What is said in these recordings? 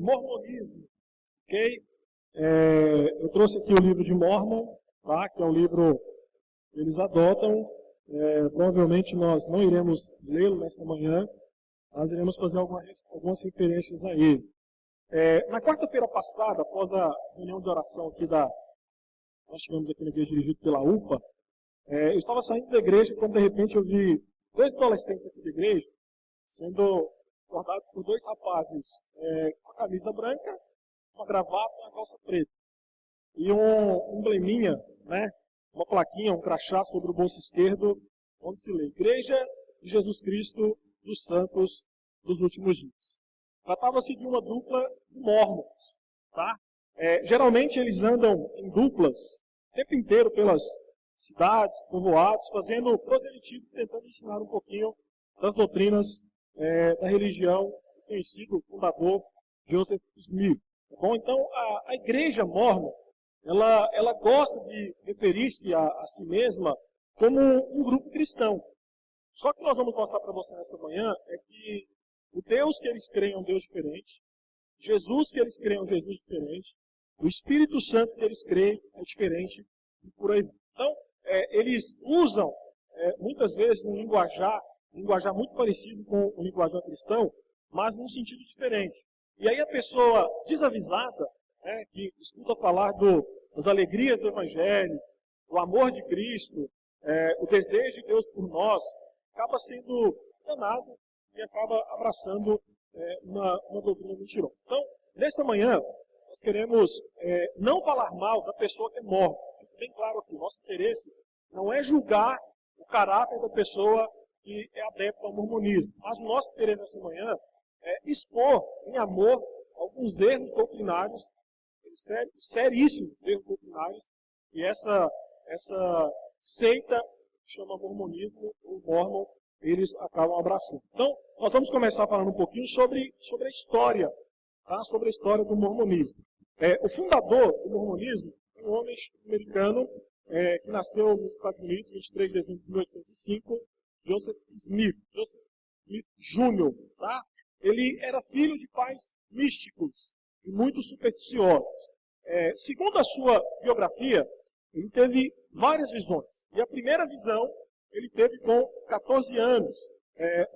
mormonismo, ok? Eu trouxe aqui o livro de Mormon, tá? Que é um livro que eles adotam. Provavelmente nós não iremos lê-lo nesta manhã, mas iremos fazer algumas referências a ele. Na quarta-feira passada, após a reunião de oração aqui nós tivemos aqui na igreja dirigido pela UPA, eu estava saindo da igreja quando de repente eu vi dois adolescentes aqui da igreja sendo abordados por dois rapazes com a camisa branca, uma gravata e uma calça preta. E um embleminha, né, uma plaquinha, um crachá sobre o bolso esquerdo, onde se lê Igreja de Jesus Cristo dos Santos dos Últimos Dias. Tratava-se de uma dupla de mormons. Tá? Geralmente eles andam em duplas o tempo inteiro pelas cidades, povoados, fazendo proselitismo, tentando ensinar um pouquinho das doutrinas da religião conhecido, o fundador Joseph Smith. Tá bom? Então, a igreja mormon, ela gosta de referir-se a si mesma como um grupo cristão. Só que nós vamos mostrar para você nessa manhã é que o Deus que eles creem é um Deus diferente, Jesus que eles creem é um Jesus diferente, o Espírito Santo que eles creem é diferente, e por aí vai. Então, eles usam, muitas vezes, um linguajar muito parecido com o linguajar cristão, mas num sentido diferente. E aí a pessoa desavisada, que escuta falar das alegrias do Evangelho, o amor de Cristo, o desejo de Deus por nós, acaba sendo enganado e acaba abraçando uma doutrina mentirosa. Então, nessa manhã, nós queremos não falar mal da pessoa que é morta. Fique bem claro aqui, nosso interesse não é julgar o caráter da pessoa que é adepta ao mormonismo, mas o nosso interesse nessa manhã é expor em amor alguns erros doutrinários, seríssimos erros doutrinários, e essa seita que chama mormonismo, ou mormon, eles acabam abraçando. Então, nós vamos começar falando um pouquinho sobre a história, tá? Sobre a história do mormonismo. O fundador do mormonismo é um homem americano que nasceu nos Estados Unidos, 23 de dezembro de 1805, Joseph Smith Jr. Tá? Ele era filho de pais místicos e muito supersticiosos. Segundo a sua biografia, ele teve várias visões. E a primeira visão ele teve com 14 anos,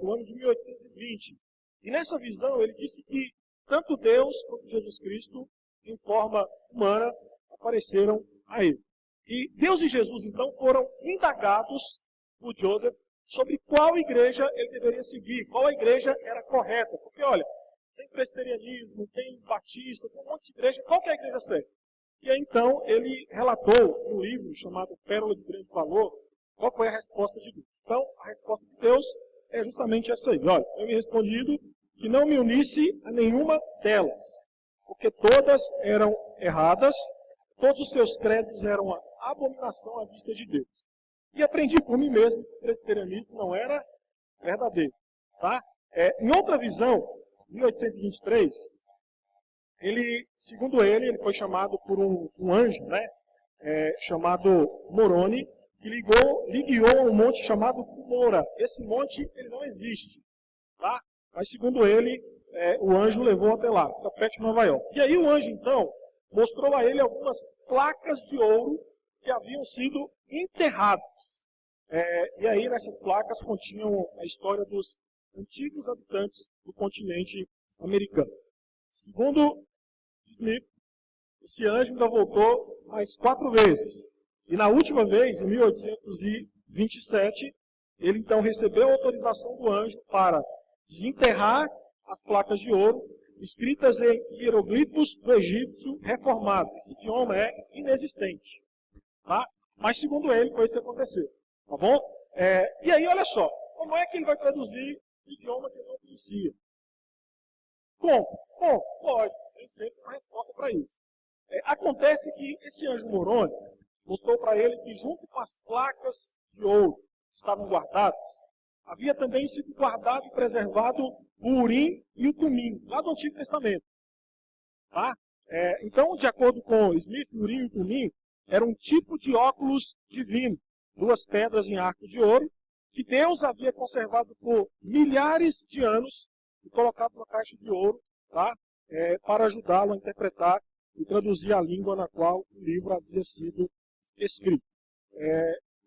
no ano de 1820. E nessa visão ele disse que tanto Deus quanto Jesus Cristo, em forma humana, apareceram a ele. E Deus e Jesus, então, foram indagados por Joseph sobre qual igreja ele deveria seguir, qual a igreja era correta. Porque, olha, tem presbiterianismo, tem batista, tem um monte de igreja, qual que é a igreja certa? E aí, então, ele relatou um livro chamado Pérola de Grande Valor, qual foi a resposta de Deus. Então, a resposta de Deus é justamente essa aí. Olha, eu me respondido que não me unisse a nenhuma delas, porque todas eram erradas, todos os seus credos eram uma abominação à vista de Deus. E aprendi por mim mesmo que o presbiterianismo não era verdadeiro. Tá? Em outra visão, em 1823, segundo ele foi chamado por um anjo, né, chamado Moroni, que lhe guiou a um monte chamado Cumorah. Esse monte ele não existe. Tá? Mas segundo ele, o anjo levou até lá, fica perto de Nova York. E aí o anjo, então, mostrou a ele algumas placas de ouro que haviam sido enterradas. E aí nessas placas continham a história dos antigos habitantes do continente americano. Segundo Smith, esse anjo ainda voltou mais 4 vezes. E na última vez, em 1827, ele então recebeu a autorização do anjo para desenterrar as placas de ouro escritas em hieroglifos do egípcio reformado. Esse idioma é inexistente. Tá? Mas segundo ele, foi isso que aconteceu. Tá bom? E aí, olha só, como é que ele vai traduzir o idioma que ele não conhecia? Como? Bom, lógico, tem sempre uma resposta para isso. Acontece que esse anjo Moroni mostrou para ele que junto com as placas de ouro que estavam guardadas, havia também sido guardado e preservado o Urim e o Tumim, lá do Antigo Testamento. Tá? Então, de acordo com Smith, o Urim e o Tumim era um tipo de óculos divino, 2 pedras em arco de ouro, que Deus havia conservado por milhares de anos e colocado numa caixa de ouro, tá? para ajudá-lo a interpretar e traduzir a língua na qual o livro havia sido escrito.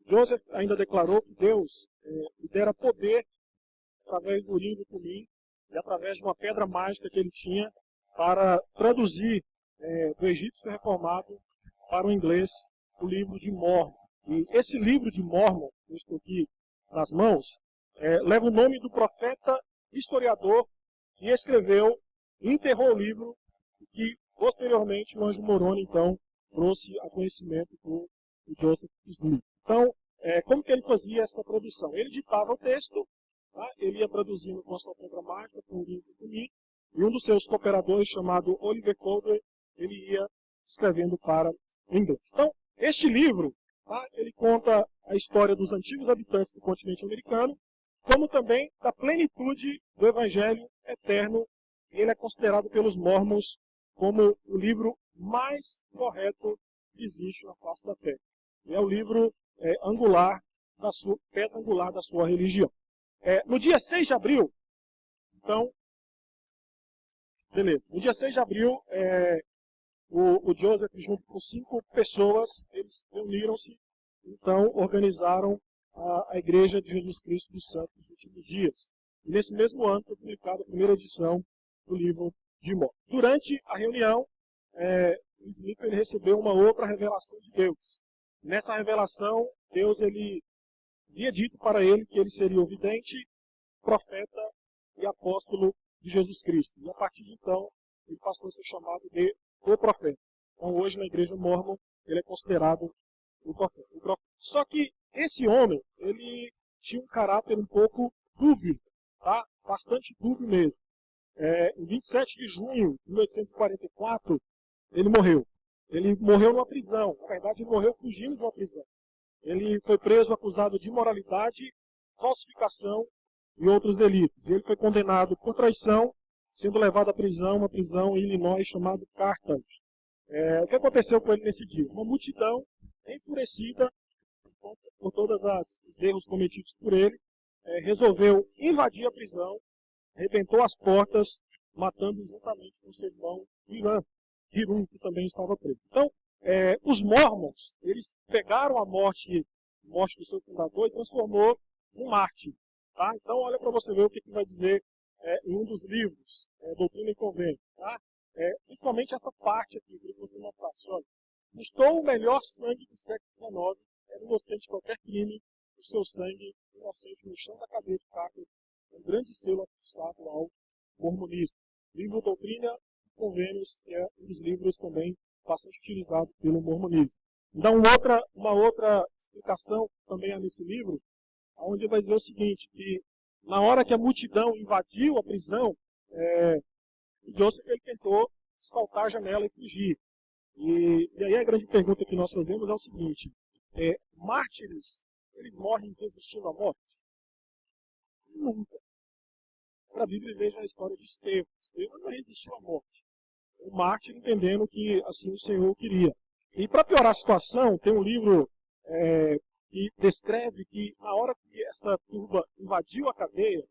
Joseph ainda declarou que Deus lhe dera poder através do Urim e do Tumim e através de uma pedra mágica que ele tinha para traduzir do egípcio reformado para o inglês o livro de Mórmon. E esse livro de Mórmon, que eu estou aqui nas mãos, leva o nome do profeta historiador que escreveu e enterrou o livro e que posteriormente o anjo Moroni então trouxe a conhecimento do Joseph Smith. Então, como que ele fazia essa tradução? Ele ditava o texto, tá? Ele ia traduzindo com a sua pedra mágica, com o livro comigo, e um dos seus cooperadores, chamado Oliver Cowdery, ele ia escrevendo para o inglês. Então, este livro, tá? Ele conta a história dos antigos habitantes do continente americano, como também da plenitude do Evangelho eterno, e ele é considerado pelos mormons como o livro mais correto que existe na face da Terra. E é o livro angular, pedra angular da sua religião. No dia 6 de abril, então, beleza, no dia 6 de abril, o Joseph, junto com 5 pessoas, eles reuniram-se, então organizaram a Igreja de Jesus Cristo dos Santos dos Últimos Dias. E nesse mesmo ano foi publicada a primeira edição do livro de Mórmon. Durante a reunião, Smith ele recebeu uma outra revelação de Deus. Nessa revelação, Deus ele havia dito para ele que ele seria o vidente, profeta e apóstolo de Jesus Cristo. E a partir de então, ele passou a ser chamado de o profeta. Então hoje na Igreja Mórmon, ele é considerado o profeta. Só que esse homem, ele tinha um caráter um pouco dúbio, tá? Bastante dúbio mesmo. Em 27 de junho de 1844, ele morreu. Ele morreu numa prisão. Na verdade, ele morreu fugindo de uma prisão. Ele foi preso acusado de imoralidade, falsificação e outros delitos. Ele foi condenado por traição, sendo levado à prisão, uma prisão em Illinois chamada Carthage. O que aconteceu com ele nesse dia? Uma multidão enfurecida por todos os erros cometidos por ele, resolveu invadir a prisão, arrebentou as portas, matando juntamente com seu irmão Hirum, que também estava preso. Então, os mormons, eles pegaram a morte do seu fundador e transformou num mártir. Tá? Então, olha para você ver o que vai dizer em um dos livros, Doutrina e Convênio. Tá? Principalmente essa parte aqui, que você notasse. Olha, custou o melhor sangue do século XIX, era inocente de qualquer crime, o seu sangue inocente no chão da cadeia de Carthage, um grande selo afixado ao mormonismo. Livro Doutrina e Convênios é um dos livros também bastante utilizado pelo mormonismo. Então, uma outra explicação também há nesse livro, onde vai dizer o seguinte, que na hora que a multidão invadiu a prisão, Joseph ele tentou saltar a janela e fugir. E aí a grande pergunta que nós fazemos é o seguinte, mártires, eles morrem resistindo à morte? Nunca. Para a Bíblia veja a história de Estevão. Estevão não resistiu à morte. O mártir entendendo que assim o Senhor queria. E para piorar a situação, tem um livro que descreve que na hora que essa turba invadiu a cadeia,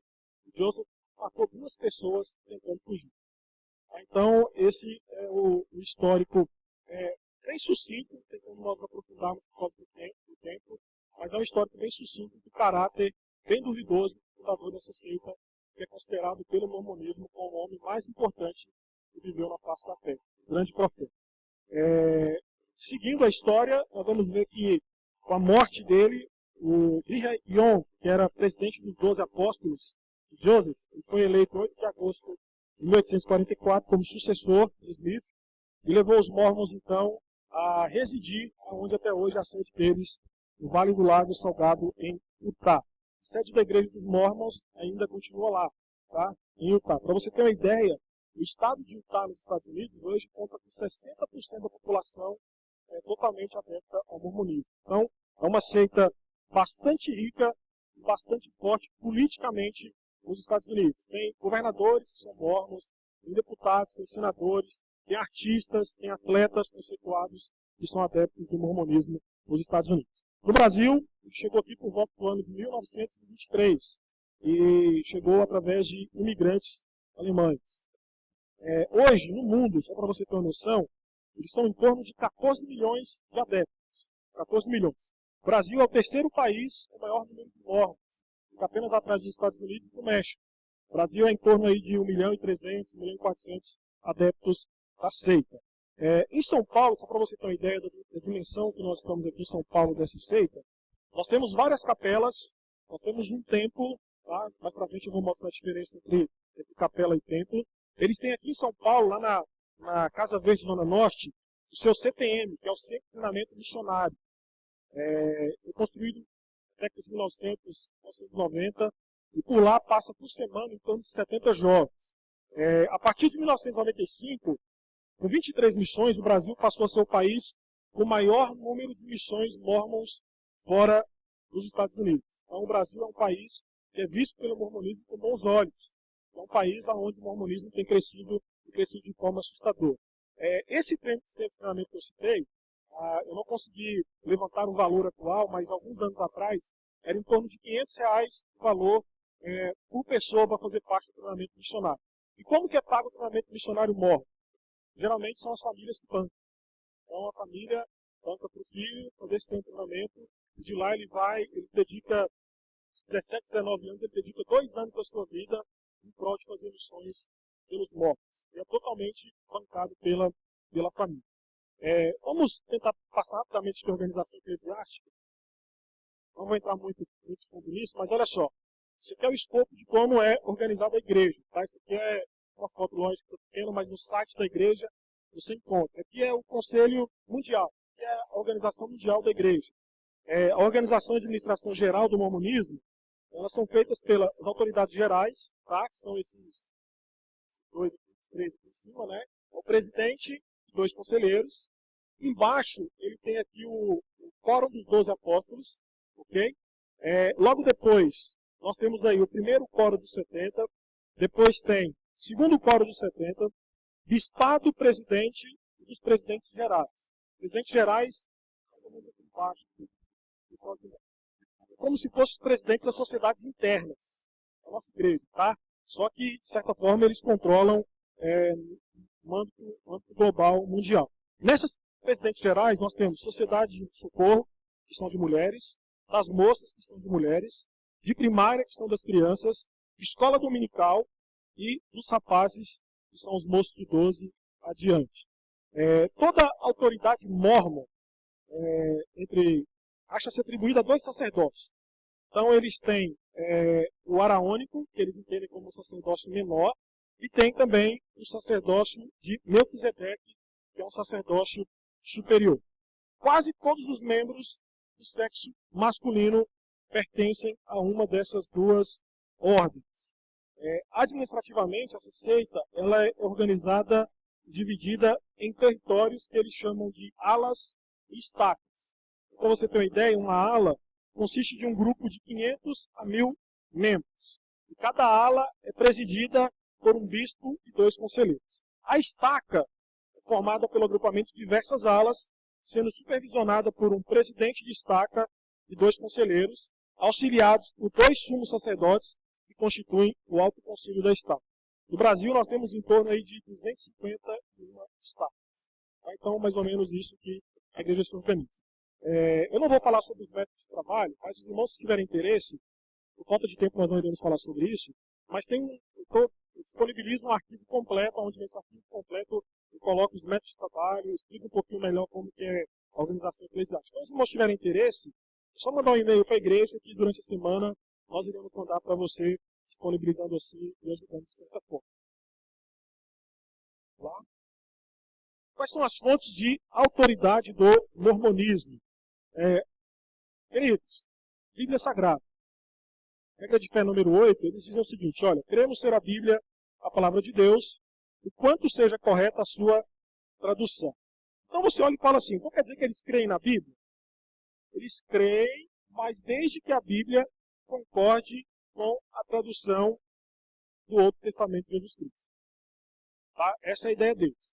Joseph matou 2 pessoas tentando fugir. Então, esse é o histórico bem sucinto, tentando nós aprofundarmos por causa do tempo, mas é um histórico bem sucinto, de caráter bem duvidoso, do fundador dessa seita, que é considerado pelo mormonismo como o homem mais importante que viveu na face da terra, o grande profeta. Seguindo a história, nós vamos ver que com a morte dele, o Brigham Young, que era presidente dos 12 apóstolos de Joseph, ele foi eleito em 8 de agosto de 1844 como sucessor de Smith, e levou os mormons, então, a residir onde até hoje é a sede deles, no Vale do Lago Salgado, em Utah. A sede da Igreja dos Mormons ainda continua lá, tá? Em Utah. Para você ter uma ideia, o estado de Utah, nos Estados Unidos, hoje conta com 60% da população totalmente adepta ao mormonismo. Então, é uma seita bastante rica e bastante forte politicamente nos Estados Unidos. Tem governadores que são mormons, tem deputados, tem senadores, tem artistas, tem atletas conceituados que são adeptos do mormonismo nos Estados Unidos. No Brasil, ele chegou aqui por volta do ano de 1923 e chegou através de imigrantes alemães. Hoje, no mundo, só para você ter uma noção, eles são em torno de 14 milhões de adeptos. 14 milhões. O Brasil é o terceiro país com o maior número de mormons, fica apenas atrás dos Estados Unidos e do México. O Brasil é em torno aí de 1.300.000, 1.400.000 adeptos da seita. Em São Paulo, só para você ter uma ideia da dimensão que nós estamos aqui em São Paulo dessa seita, nós temos várias capelas, nós temos um templo, tá? Mais para frente eu vou mostrar a diferença entre capela e templo. Eles têm aqui em São Paulo, lá na Casa Verde Zona Norte, o seu CTM, que é o Centro de Treinamento Missionário. Foi construído na década de 1990, e por lá passa por semana em torno de 70 jovens. A partir de 1995, com 23 missões, o Brasil passou a ser o país com o maior número de missões mormons fora dos Estados Unidos. Então o Brasil é um país que é visto pelo mormonismo com bons olhos. É um país onde o mormonismo tem crescido de forma assustadora. Esse centro de treinamento que eu citei, eu não consegui levantar um valor atual, mas alguns anos atrás, era em torno de R$500 o valor por pessoa para fazer parte do treinamento missionário. E como que é pago o treinamento missionário mormon? Geralmente são as famílias que bancam. Então a família banca para o filho fazer esse treinamento, e de lá ele dedica 17, 19 anos, ele dedica 2 anos da sua vida em prol de fazer missões pelos mormons. E é totalmente bancado pela família. Vamos tentar passar rapidamente de organização eclesiástica. Não vou entrar muito fundo nisso, mas olha só. Isso aqui é o escopo de como é organizada a igreja. Tá? Isso aqui é uma foto lógica pequena, mas no site da igreja você encontra. Aqui é o Conselho Mundial, que é a organização mundial da igreja. A organização e administração geral do mormonismo, elas são feitas pelas autoridades gerais, tá? Que são esses três aqui em cima, né? O presidente e 2 conselheiros. Embaixo ele tem aqui o Quórum dos 12 Apóstolos, ok? Logo depois, nós temos aí o primeiro Quórum dos 70, depois tem o segundo Quórum dos 70, bispado, presidente e dos presidentes gerais. Presidentes gerais, como se fossem os presidentes das sociedades internas da nossa igreja, tá? Só que, de certa forma, eles controlam o âmbito global mundial. Nessas presidentes gerais, nós temos Sociedade de Socorro, que são de mulheres, das moças, que são de mulheres, de primária, que são das crianças, escola dominical e dos rapazes, que são os moços de 12 adiante. Toda a autoridade mormon acha-se atribuída a 2 sacerdotes. Então eles têm o araônico, que eles entendem como um sacerdócio menor, e tem também o sacerdócio de Melquisedeque, que é um sacerdócio superior. Quase todos os membros do sexo masculino pertencem a uma dessas 2 ordens. Administrativamente, essa seita ela é organizada, dividida em territórios que eles chamam de alas e estacas. Para você ter uma ideia, uma ala consiste de um grupo de 500 a 1.000 membros. E cada ala é presidida por um bispo e 2 conselheiros. A estaca é formada pelo agrupamento de diversas alas, sendo supervisionada por um presidente de estaca e 2 conselheiros, auxiliados por 2 sumos sacerdotes que constituem o Alto Concílio da Estaca. No Brasil, nós temos em torno aí de 251 estacas. Tá? Então, mais ou menos isso que a igreja se organiza. Eu não vou falar sobre os métodos de trabalho, mas os irmãos, se tiverem interesse, por falta de tempo nós não iremos falar sobre isso, mas eu disponibilizo um arquivo completo, onde nesse arquivo completo eu coloco os métodos de trabalho, explico um pouquinho melhor como que é a organização eclesiástica. Então, se os irmãos tiverem interesse, é só mandar um e-mail para a igreja que durante a semana nós iremos mandar para você, disponibilizando assim e ajudando de certa forma. Lá. Quais são as fontes de autoridade do mormonismo? Queridos, Bíblia Sagrada. Regra de fé número 8, eles dizem o seguinte, olha, cremos ser a Bíblia a palavra de Deus, o quanto seja correta a sua tradução. Então você olha e fala assim, então quer dizer que eles creem na Bíblia? Eles creem, mas desde que a Bíblia concorde com a tradução do Outro Testamento de Jesus Cristo. Tá? Essa é a ideia deles.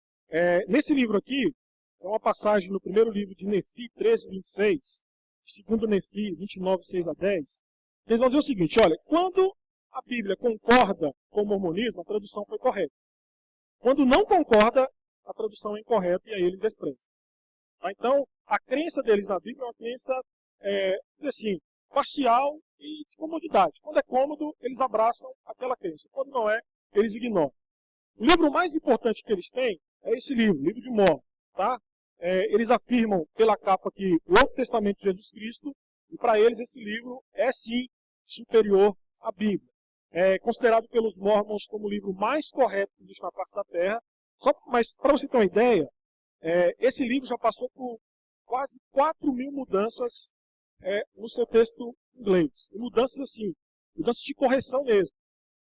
Nesse livro aqui, é uma passagem no primeiro livro de Nefi 13, 26, segundo Nefi 29, 6 a 10, eles vão dizer o seguinte, olha, quando a Bíblia concorda com o mormonismo, a tradução foi correta. Quando não concorda, a tradução é incorreta e aí eles desprezam. Tá? Então, a crença deles na Bíblia é uma crença assim, parcial e de comodidade. Quando é cômodo, eles abraçam aquela crença. Quando não é, eles ignoram. O livro mais importante que eles têm é esse livro, o livro de Mórmon. Tá? Eles afirmam pela capa que o Novo Testamento de Jesus Cristo, e para eles esse livro é sim superior à Bíblia. É considerado pelos Mormons como o livro mais correto que existe na face da Terra. Mas para você ter uma ideia, esse livro já passou por quase 4.000 mudanças no seu texto em inglês. E mudanças assim, mudanças de correção mesmo.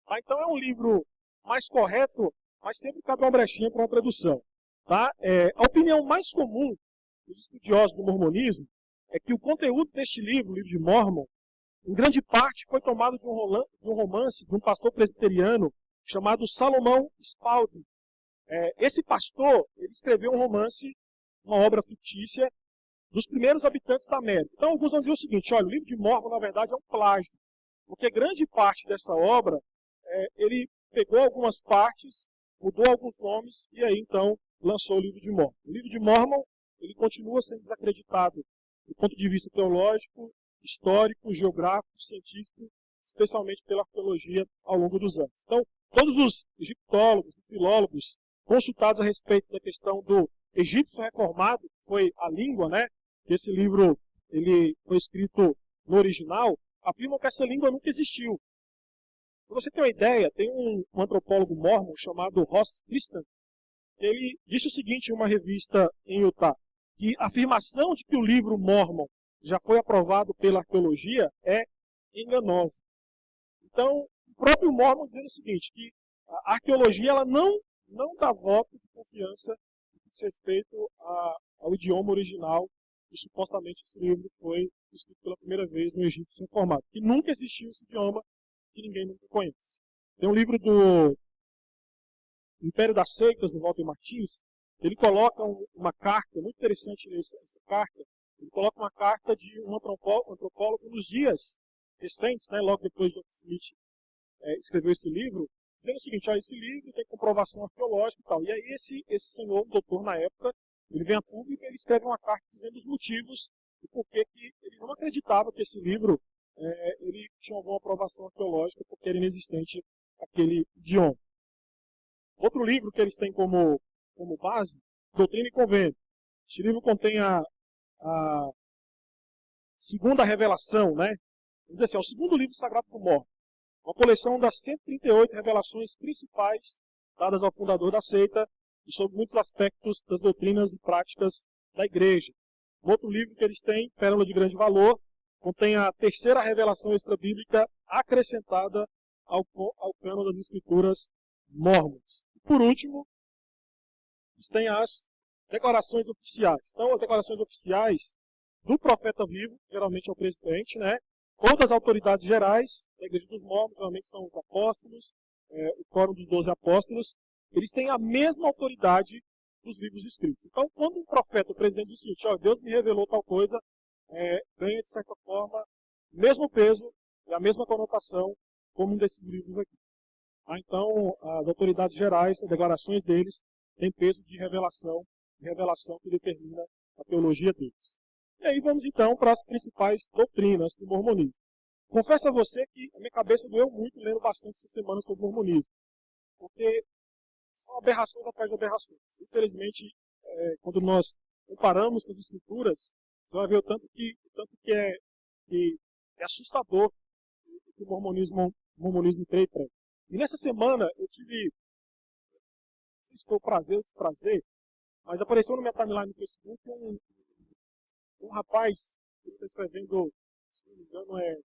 Tá? Então é um livro mais correto, mas sempre cabe uma brechinha para uma tradução. Tá? A opinião mais comum dos estudiosos do mormonismo é que o conteúdo deste livro, o livro de Mórmon, em grande parte foi tomado de um romance de um pastor presbiteriano chamado Salomão Spalding. Esse pastor, ele escreveu um romance, uma obra fictícia, dos primeiros habitantes da América. Então alguns vão dizer o seguinte, olha, o livro de Mórmon na verdade é um plágio, porque grande parte dessa obra, ele pegou algumas partes, mudou alguns nomes, e aí então lançou o livro de Mórmon. O livro de Mórmon, ele continua sendo desacreditado do ponto de vista teológico, histórico, geográfico, científico, especialmente pela arqueologia ao longo dos anos. Então, todos os egiptólogos e filólogos consultados a respeito da questão do egípcio reformado, que foi a língua, né? Esse livro ele foi escrito no original, afirmam que essa língua nunca existiu. Para você ter uma ideia, tem um antropólogo mórmon chamado Ross Christian, ele disse o seguinte em uma revista em Utah, que a afirmação de que o livro Mórmon já foi aprovado pela arqueologia é enganosa. Então, o próprio Mórmon dizendo o seguinte, que a arqueologia ela não dá voto de confiança no que diz respeito ao idioma original, que supostamente esse livro foi escrito pela primeira vez no Egito reformado. Que nunca existiu esse idioma, que ninguém nunca conhece. Tem um livro do Império das Seitas, do Walter Martins, ele coloca uma carta, muito interessante essa carta, ele coloca uma carta de um antropólogo nos dias recentes, né, logo depois de Joseph Smith escreveu esse livro, dizendo o seguinte, esse livro tem comprovação arqueológica e tal. E aí esse senhor, doutor na época, ele vem a público e ele escreve uma carta dizendo os motivos e por que ele não acreditava que esse livro ele tinha alguma aprovação arqueológica porque era inexistente aquele idioma. Outro livro que eles têm como base, Doutrina e Convênio. Este livro contém a segunda revelação, né? Vamos dizer assim, é o segundo livro sagrado do Mórmon. Uma coleção das 138 revelações principais dadas ao fundador da seita e sobre muitos aspectos das doutrinas e práticas da igreja. Um outro livro que eles têm, Pérola de Grande Valor, contém a terceira revelação extrabíblica acrescentada ao cânon das escrituras mórmonas. E por último, eles têm as declarações oficiais. Então, as declarações oficiais do profeta vivo, geralmente é o presidente, né? Ou das autoridades gerais da Igreja dos Mórmons, geralmente são os apóstolos, o quórum dos 12 apóstolos, eles têm a mesma autoridade dos livros escritos. Então, quando um profeta, o presidente diz o seguinte, Deus me revelou tal coisa, ganha, de certa forma, o mesmo peso e a mesma conotação como um desses livros aqui. Então, as autoridades gerais, as declarações deles, têm peso de revelação que determina a teologia deles. E aí vamos então para as principais doutrinas do mormonismo. Confesso a você que a minha cabeça doeu muito lendo bastante essa semana sobre o mormonismo, porque são aberrações atrás de aberrações. Infelizmente, quando nós comparamos com as escrituras, você vai ver o tanto que é assustador o que o mormonismo crê e prega. E nessa semana eu tive, não sei se foi o prazer ou desprazer, mas apareceu na minha timeline no Facebook um rapaz que está escrevendo, se não me engano,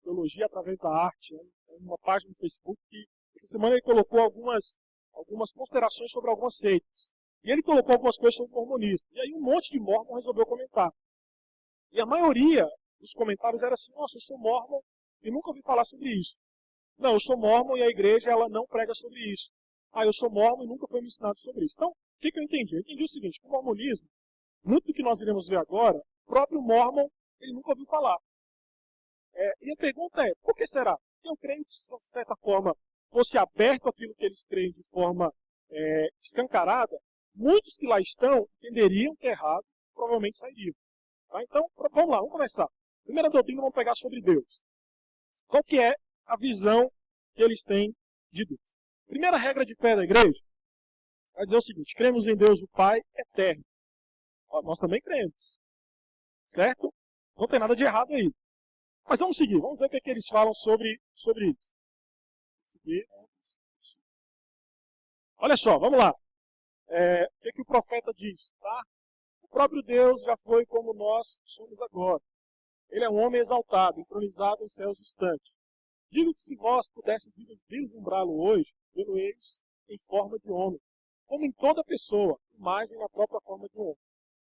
Teologia através da Arte, uma página no Facebook que essa semana ele colocou algumas considerações sobre algumas seitas. E ele colocou algumas coisas sobre o mormonismo. E aí um monte de mormon resolveu comentar. E a maioria dos comentários era assim, nossa, eu sou mormon e nunca ouvi falar sobre isso. Não, eu sou mormon e a igreja ela não prega sobre isso. Eu sou mormon e nunca foi me ensinado sobre isso. Então, o que eu entendi? Eu entendi o seguinte, que o mormonismo, muito do que nós iremos ver agora, o próprio mormon, ele nunca ouviu falar. E a pergunta é, por que será? Eu creio que, de certa forma, fosse aberto aquilo que eles creem de forma escancarada, muitos que lá estão entenderiam que é errado, provavelmente sairiam. Tá? Então, vamos lá, vamos começar. Primeira doutrina, vamos pegar sobre Deus. Qual que é a visão que eles têm de Deus? Primeira regra de fé da igreja vai dizer o seguinte: cremos em Deus o Pai eterno. Nós também cremos. Certo? Não tem nada de errado aí. Mas vamos seguir, vamos ver o que eles falam sobre isso. Olha só, vamos lá. O que o profeta diz? Tá? O próprio Deus já foi como nós somos agora. Ele é um homem exaltado, entronizado em céus distantes. Digo que se vós pudesseis vislumbrá-lo hoje, vê-lo-eis em forma de homem, como em toda pessoa, imagem na própria forma de homem.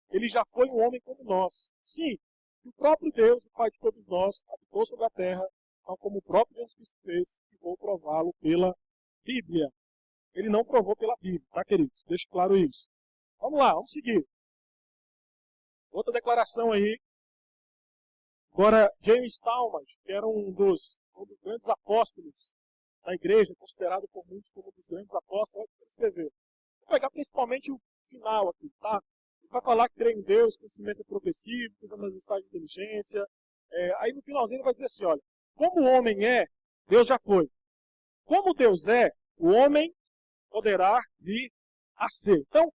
Ele já foi um homem como nós. Sim, o próprio Deus, o Pai de todos nós, habitou sobre a terra, tal como o próprio Jesus Cristo fez, e vou prová-lo pela Bíblia. Ele não provou pela Bíblia, tá, queridos? Deixo claro isso. Vamos lá, vamos seguir. Outra declaração aí. Agora, James Talmage, que era um dos grandes apóstolos da igreja, considerado por muitos como um dos grandes apóstolos, olha o que ele escreveu. Vou pegar principalmente o final aqui, tá? Ele vai falar que crê em Deus, crescimento é progressivo, que usa majestade de inteligência. Aí no finalzinho ele vai dizer assim, olha, como o homem é, Deus já foi. Como Deus é, o homem poderá vir a ser. Então,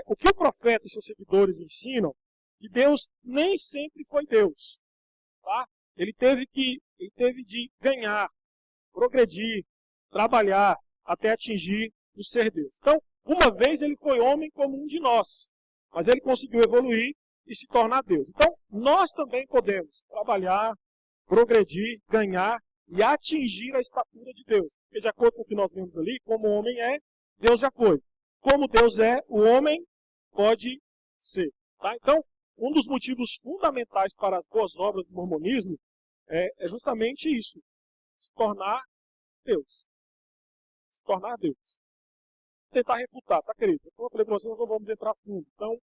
o que o profeta e seus seguidores ensinam, que Deus nem sempre foi Deus. Tá? Ele teve de ganhar, progredir, trabalhar, até atingir o ser Deus. Então, uma vez ele foi homem como um de nós, mas ele conseguiu evoluir e se tornar Deus. Então, nós também podemos trabalhar, progredir, ganhar e atingir a estatura de Deus. Porque de acordo com o que nós vemos ali, como o homem é, Deus já foi. Como Deus é, o homem pode ser. Tá? Então, um dos motivos fundamentais para as boas obras do mormonismo é justamente isso. Se tornar Deus. Se tornar Deus. Vou tentar refutar, tá, querido? Como eu falei para vocês, nós não vamos entrar fundo. Então,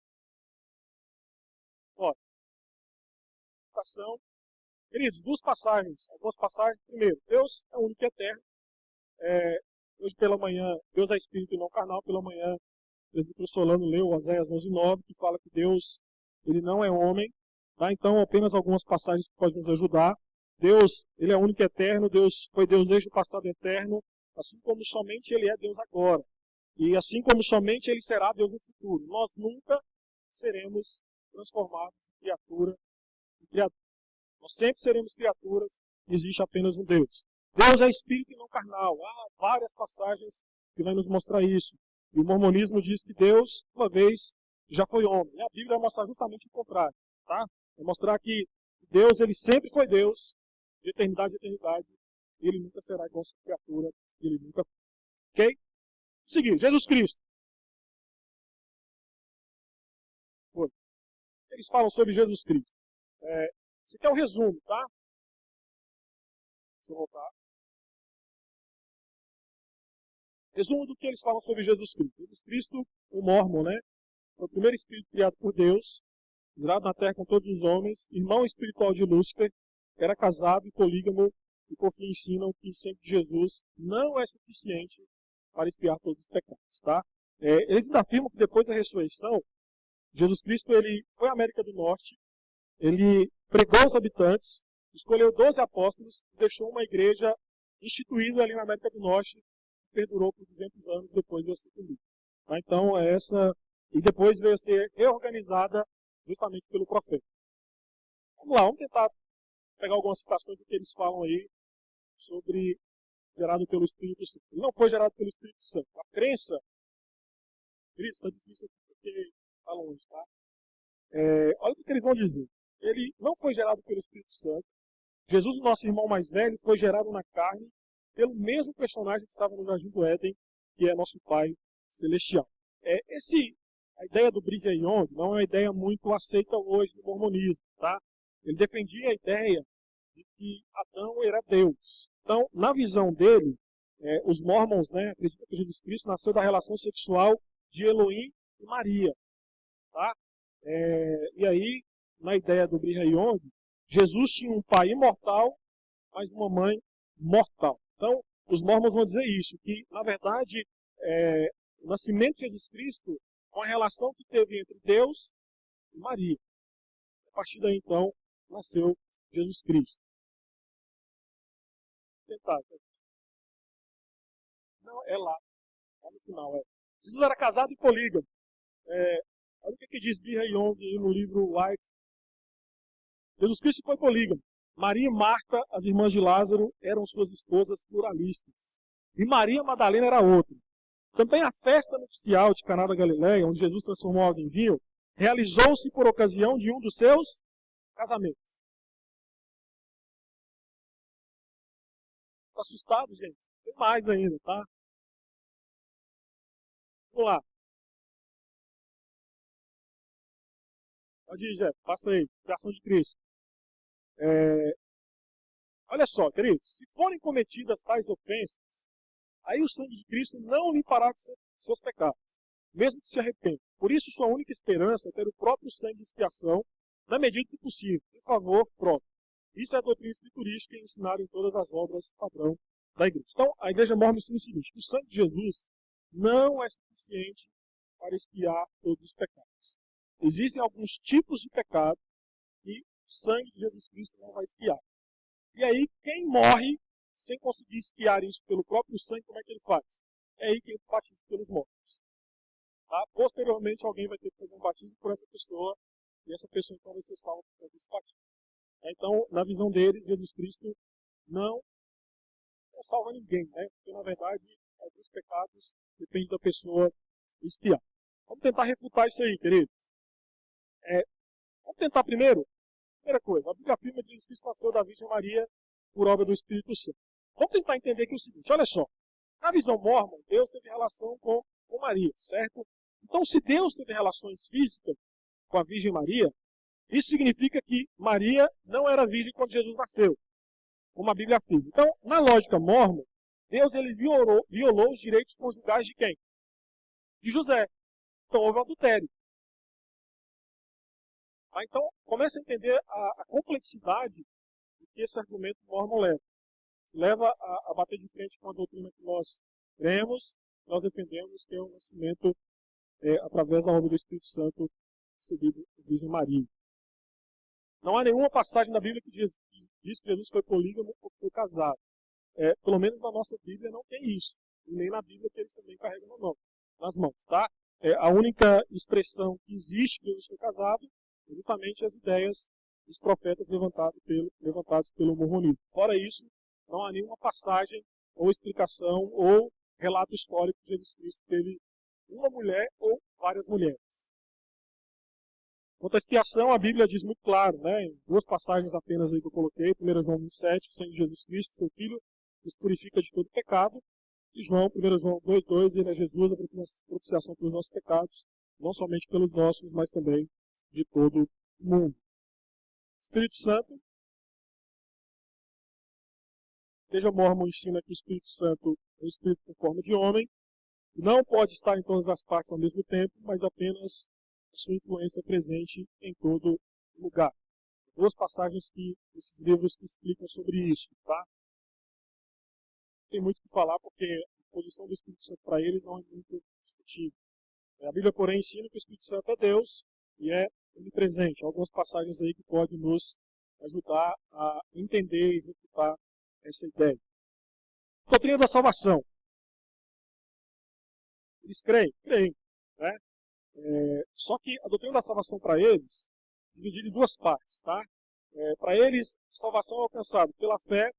olha. Queridos, algumas passagens. Primeiro, Deus é o único e eterno. Hoje pela manhã, Deus é espírito e não carnal. Pela manhã, o presbítero Solano leu Oséias 11:9, que fala que Deus, ele não é homem. Tá? Então, apenas algumas passagens que podem nos ajudar. Deus, ele é o único e eterno. Deus foi Deus desde o passado eterno, assim como somente ele é Deus agora. E assim como somente ele será Deus no futuro. Nós nunca seremos transformados em criatura, em criatura. Nós sempre seremos criaturas, existe apenas um Deus. Deus é espírito e não carnal. Há várias passagens que vão nos mostrar isso. E o mormonismo diz que Deus, uma vez, já foi homem. E a Bíblia vai mostrar justamente o contrário. Tá? Vai mostrar que Deus, ele sempre foi Deus, de eternidade a eternidade. E ele nunca será igual a sua criatura. Ele nunca. Ok? Seguir, Jesus Cristo. Eles falam sobre Jesus Cristo. Esse aqui é o resumo, tá? Deixa eu voltar. Resumo do que eles falam sobre Jesus Cristo. Jesus Cristo, o Mórmon, né? Foi o primeiro espírito criado por Deus, gerado na terra com todos os homens, irmão espiritual de Lúcifer, era casado e polígamo, e por fim ensinam que o sangue de Jesus não é suficiente para expiar todos os pecados, tá? Eles ainda afirmam que depois da ressurreição, Jesus Cristo ele foi à América do Norte, ele pregou aos habitantes, escolheu 12 apóstolos e deixou uma igreja instituída ali na América do Norte, que perdurou por 200 anos depois de sucumbir. Tá? Então, e depois veio a ser reorganizada justamente pelo profeta. Vamos lá, vamos tentar pegar algumas citações do que eles falam aí sobre gerado pelo Espírito Santo. Ele não foi gerado pelo Espírito Santo. A crença, Cristo, está difícil aqui porque está longe, tá? Olha o que eles vão dizer. Ele não foi gerado pelo Espírito Santo. Jesus, o nosso irmão mais velho, foi gerado na carne pelo mesmo personagem que estava no Jardim do Éden, que é nosso Pai Celestial. A ideia do Brigham Young não é uma ideia muito aceita hoje no mormonismo, tá? Ele defendia a ideia de que Adão era Deus. Então, na visão dele, os mormons, né, acreditam que Jesus Cristo nasceu da relação sexual de Elohim e Maria, tá? E aí, na ideia do Brigham Young, Jesus tinha um pai imortal, mas uma mãe mortal. Então, os mormons vão dizer isso, que, na verdade, o nascimento de Jesus Cristo com a relação que teve entre Deus e Maria. A partir daí, então, nasceu Jesus Cristo. Vou tentar. Não, é lá no final. Jesus era casado e polígamo. Olha o que diz Birra Young no livro White. Jesus Cristo foi polígamo. Maria e Marta, as irmãs de Lázaro, eram suas esposas pluralistas. E Maria Madalena era outra. Também a festa nupcial de Caná da Galileia, onde Jesus transformou água em vinho, realizou-se por ocasião de um dos seus casamentos. Está assustado, gente? Tem mais ainda, tá? Vamos lá. Pode ir, Jé. Passa aí. Criação de Cristo. Olha só, queridos. Se forem cometidas tais ofensas, aí o sangue de Cristo não limpará de seus pecados, mesmo que se arrependa. Por isso, sua única esperança é ter o próprio sangue de expiação, na medida do possível, em favor próprio. Isso é a doutrina escriturística e ensinada em todas as obras padrão da igreja. Então, a igreja mormon ensina o seguinte, que o sangue de Jesus não é suficiente para expiar todos os pecados. Existem alguns tipos de pecado que o sangue de Jesus Cristo não vai expiar. E aí, quem morre sem conseguir expiar isso pelo próprio sangue, como é que ele faz? É aí que ele batiza pelos mortos. Tá? Posteriormente, alguém vai ter que fazer um batismo por essa pessoa, e essa pessoa então vai ser salva por esse batismo. Então, na visão deles, Jesus Cristo não salva ninguém, né? Porque, na verdade, alguns pecados depende da pessoa expiar. Vamos tentar refutar isso aí, querido. Vamos tentar primeiro. Primeira coisa, a Bíblia afirma que Jesus Cristo nasceu da Virgem Maria por obra do Espírito Santo. Vamos tentar entender aqui o seguinte, olha só. Na visão mórmon, Deus teve relação com Maria, certo? Então, se Deus teve relações físicas com a Virgem Maria, isso significa que Maria não era virgem quando Jesus nasceu, como a Bíblia afirma. Então, na lógica mórmon, Deus ele violou os direitos conjugais de quem? De José. Então, houve um adultério. Então, comece a entender a complexidade que esse argumento mórmon leva. Leva a bater de frente com a doutrina que nós cremos, nós defendemos, que é o nascimento através da obra do Espírito Santo, seguido por Virgem Maria. Não há nenhuma passagem da Bíblia que diz que Jesus foi polígamo ou foi casado. Pelo menos na nossa Bíblia não tem isso. E nem na Bíblia que eles também carregam nas mãos. Tá? A única expressão que existe que Jesus foi casado é justamente as ideias dos profetas levantados pelo mormonismo. Fora isso, não há nenhuma passagem ou explicação ou relato histórico que Jesus Cristo teve uma mulher ou várias mulheres. Quanto à expiação, a Bíblia diz muito claro, né, em duas passagens apenas aí que eu coloquei, 1 João 1,7, o sangue de Jesus Cristo, seu Filho, nos purifica de todo pecado, e 1 João 2,2, ele é Jesus, a propiciação pelos nossos pecados, não somente pelos nossos, mas também de todo o mundo. Espírito Santo, a Igreja Mórmon ensina que o Espírito Santo é um Espírito com forma de homem, não pode estar em todas as partes ao mesmo tempo, mas apenas a sua influência presente em todo lugar. Duas passagens esses livros que explicam sobre isso, tá? Tem muito o que falar porque a posição do Espírito Santo para eles não é muito discutível. A Bíblia, porém, ensina que o Espírito Santo é Deus e é onipresente. Há algumas passagens aí que podem nos ajudar a entender e refutar essa ideia. Doutrina da salvação. Eles creem, né? Só que a doutrina da salvação para eles é dividida em duas partes, tá? Para eles, salvação é alcançada pela fé,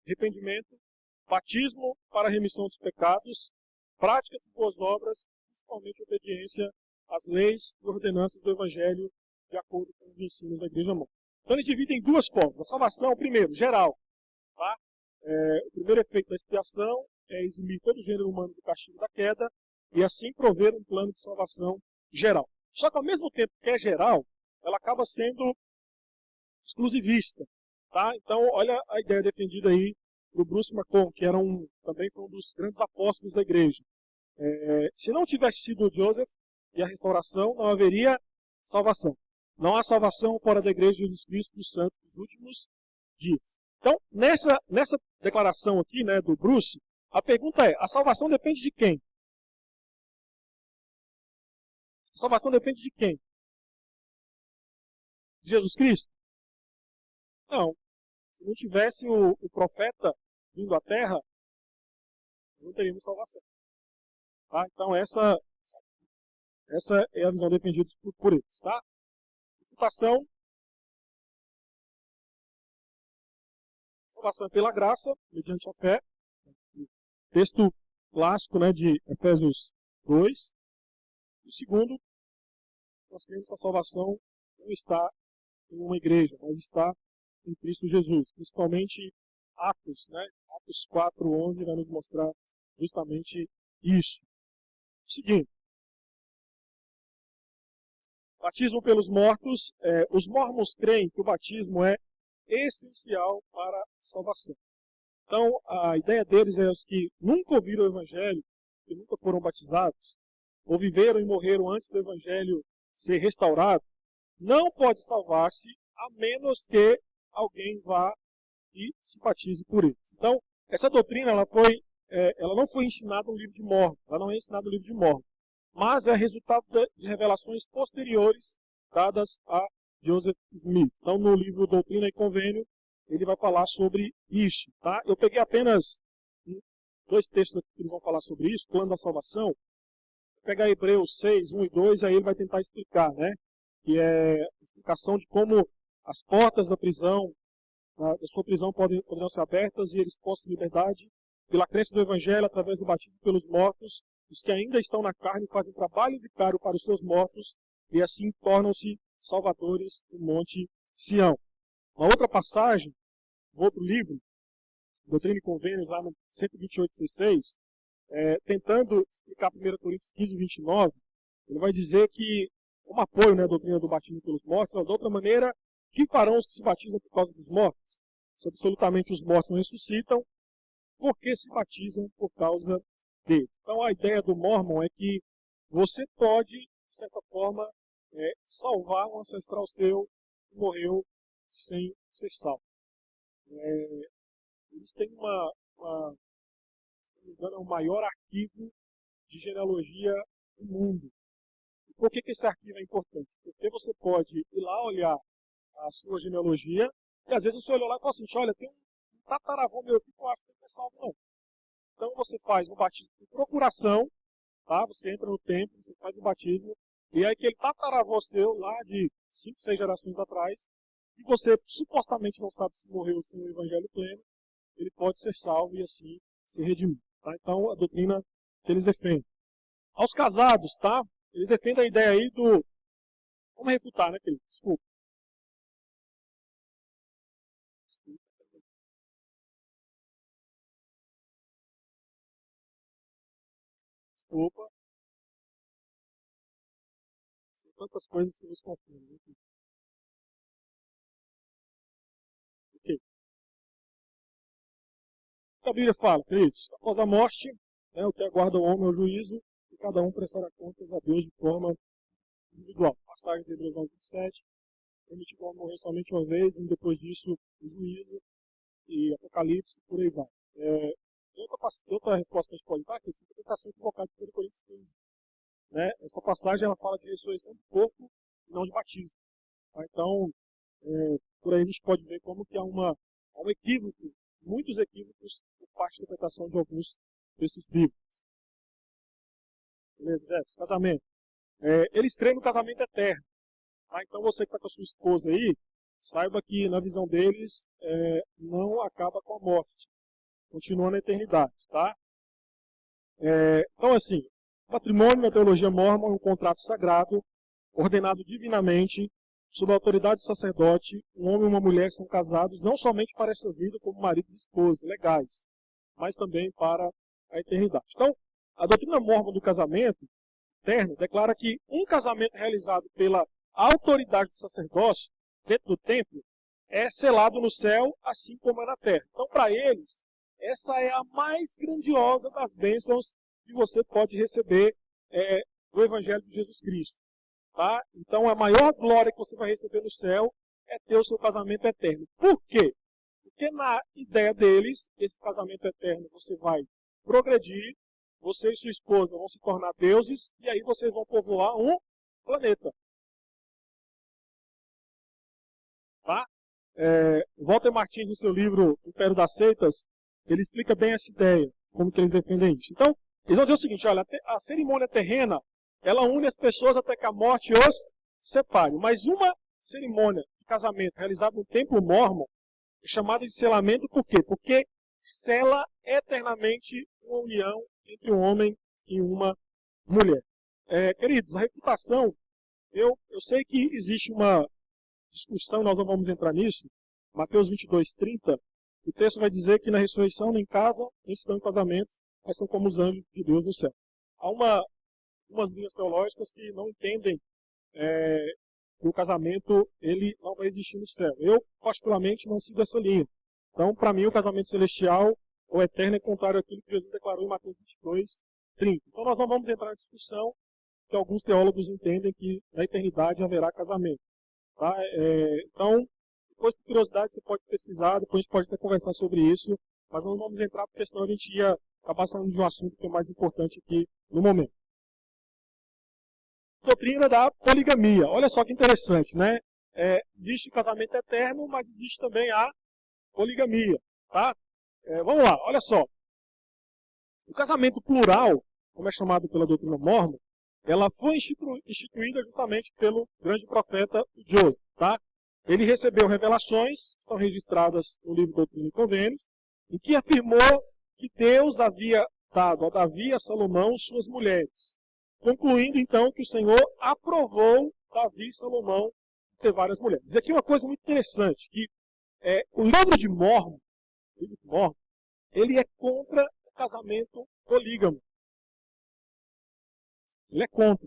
arrependimento, batismo para a remissão dos pecados, prática de boas obras, principalmente obediência às leis e ordenanças do Evangelho, de acordo com os ensinos da Igreja Mórmon. Então eles dividem em duas formas. A salvação, primeiro, geral. Tá? O primeiro efeito da expiação é eximir todo o gênero humano do castigo da queda e assim prover um plano de salvação geral. Só que ao mesmo tempo que é geral, ela acaba sendo exclusivista. Tá? Então, olha a ideia defendida aí por Bruce McComb, que também foi um dos grandes apóstolos da igreja. Se não tivesse sido Joseph e a restauração, não haveria salvação. Não há salvação fora da igreja de Jesus Cristo dos santos dos últimos dias. Então, nessa declaração aqui, né, do Bruce, a pergunta é, a salvação depende de quem? salvação depende de quem? De Jesus Cristo? Não. Se não tivesse o profeta vindo à terra, não teríamos salvação. Tá? Então essa é a visão defendida por eles. Tá? Salvação é pela graça, mediante a fé. Texto clássico, né, de Efésios 2. E segundo, nós cremos que a salvação não está em uma igreja, mas está em Cristo Jesus. Principalmente Atos, né? Atos 4:11 vai nos mostrar justamente isso. Seguinte, batismo pelos mortos. Os mormons creem que o batismo é essencial para a salvação. Então, a ideia deles é os que nunca ouviram o Evangelho, que nunca foram batizados, ou viveram e morreram antes do Evangelho ser restaurado, não pode salvar-se a menos que alguém vá e se batize por eles. Então, essa doutrina ela não foi ensinada no livro de Mormon, ela não é ensinada no livro de Mormon, mas é resultado de revelações posteriores dadas a Joseph Smith. Então, no livro Doutrina e Convênio, ele vai falar sobre isso. Tá? Eu peguei apenas 2 textos que eles vão falar sobre isso, plano da salvação. Vou pegar Hebreus 6, 1 e 2, aí ele vai tentar explicar, né? Que é a explicação de como as portas da prisão, da sua prisão poderão ser abertas e eles postos em liberdade pela crença do Evangelho, através do batismo pelos mortos, os que ainda estão na carne fazem trabalho vicário para os seus mortos e assim tornam-se salvadores do Monte Sião. Uma outra passagem, um outro livro, Doutrina e Convênios, lá no 128,16, tentando explicar 1 Coríntios 15:29, ele vai dizer que, como apoio, né, a doutrina do batismo pelos mortos, de outra maneira, que farão os que se batizam por causa dos mortos? Se absolutamente os mortos não ressuscitam, por que se batizam por causa deles? Então a ideia do Mormon é que você pode, de certa forma, salvar um ancestral seu que morreu sem ser salvo. Eles têm se não me engano, é o maior arquivo de genealogia do mundo. E por que esse arquivo é importante? Porque você pode ir lá olhar a sua genealogia, e às vezes você olha lá e fala assim, olha, tem um tataravô meu aqui que eu acho que não é salvo não. Então você faz um batismo por procuração, tá? Você entra no templo, você faz o batismo, e aí aquele tataravô seu lá de 5, 6 gerações atrás, e você supostamente não sabe se morreu sem o evangelho pleno, ele pode ser salvo e assim se redimir. Tá? Então a doutrina que eles defendem. Aos casados, tá? Eles defendem a ideia aí do... Vamos refutar, né, querido? Desculpa. Desculpa. São tantas coisas que nos confundem. Ok. A Bíblia fala, queridos, após a morte, né, o que aguarda o homem é o juízo, e cada um prestará contas a Deus de forma individual. Passagens de Hebreus 9:27, permitiu o homem morrer somente uma vez, e depois disso o juízo, e Apocalipse, por aí vai. Outra resposta que a gente pode dar é que essa interpretação equivocada de 1 Coríntios 15. Né? Essa passagem ela fala de ressurreição do corpo e não de batismo. Tá? Então, por aí a gente pode ver como que há um equívoco, muitos equívocos por parte da interpretação de alguns textos bíblicos. Beleza, Jefferson? Casamento. Eles creem no casamento eterno. Tá? Então você que está com a sua esposa aí, saiba que na visão deles não acaba com a morte. Continua na eternidade. Tá? Então assim, matrimônio na teologia mórmon é um contrato sagrado, ordenado divinamente, sob a autoridade do sacerdote. Um homem e uma mulher são casados não somente para essa vida como marido e esposa, legais, mas também para a eternidade. Então, a doutrina mórmon do casamento eterno declara que um casamento realizado pela autoridade do sacerdócio dentro do templo é selado no céu, assim como é na terra. Então, para eles, essa é a mais grandiosa das bênçãos que você pode receber do Evangelho de Jesus Cristo. Tá? Então, a maior glória que você vai receber no céu é ter o seu casamento eterno. Por quê? Porque na ideia deles, esse casamento eterno você vai progredir, você e sua esposa vão se tornar deuses, e aí vocês vão povoar um planeta. Tá? Walter Martins, no seu livro Império das Seitas, ele explica bem essa ideia, como que eles defendem isso. Então, eles vão dizer o seguinte, olha, a cerimônia terrena, ela une as pessoas até que a morte os separe. Mas uma cerimônia de casamento realizada no templo mórmon é chamada de selamento por quê? Porque sela eternamente uma união entre um homem e uma mulher. Queridos, a reputação, eu sei que existe uma discussão, nós não vamos entrar nisso. Mateus 22:30, o texto vai dizer que na ressurreição nem casam, nem se dão em casamento, mas são como os anjos de Deus no céu. Há umas linhas teológicas que não entendem que o casamento ele não vai existir no céu. Eu, particularmente, não sigo essa linha. Então, para mim, o casamento celestial ou eterno é contrário àquilo que Jesus declarou em Mateus 22:30. Então, nós não vamos entrar na discussão que alguns teólogos entendem que na eternidade haverá casamento. Tá? Então, depois por curiosidade, você pode pesquisar, depois a gente pode até conversar sobre isso, mas não vamos entrar porque senão a gente ia acabar saindo de um assunto que é mais importante aqui no momento. Doutrina da poligamia. Olha só que interessante, né? Existe casamento eterno, mas existe também a poligamia. Tá? Vamos lá, olha só. O casamento plural, como é chamado pela doutrina mórmon, ela foi instituída justamente pelo grande profeta Joseph. Tá? Ele recebeu revelações, estão registradas no livro Doutrina e Convênios, em que afirmou que Deus havia dado a Davi e a Salomão suas mulheres, concluindo então que o Senhor aprovou Davi e Salomão ter várias mulheres. Aqui uma coisa muito interessante, que o livro de Mórmon, ele é contra o casamento polígamo. Ele é contra.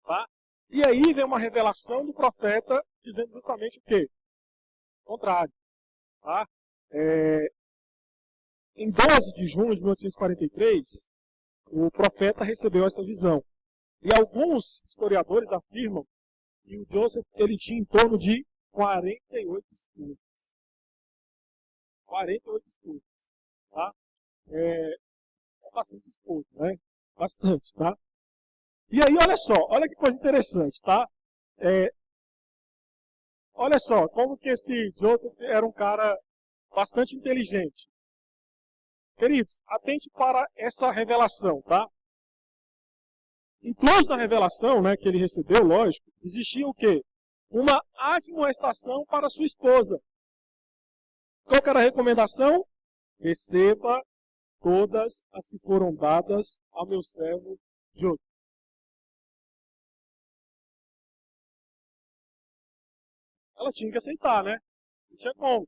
Tá? E aí vem uma revelação do profeta dizendo justamente o quê? O contrário. Tá? Em 12 de junho de 1843, o profeta recebeu essa visão. E alguns historiadores afirmam que o Joseph ele tinha em torno de 48 esposas. 48 esposas. Tá? Bastante esposa, né? Bastante, tá? E aí, olha só, olha que coisa interessante, tá? Olha só, como que esse Joseph era um cara bastante inteligente. Queridos, atente para essa revelação, tá? Incluso na revelação, né, que ele recebeu, lógico, existia o quê? Uma admoestação para sua esposa. Qual que era a recomendação? Receba todas as que foram dadas ao meu servo Joseph. Ela tinha que aceitar, né? Não tinha como.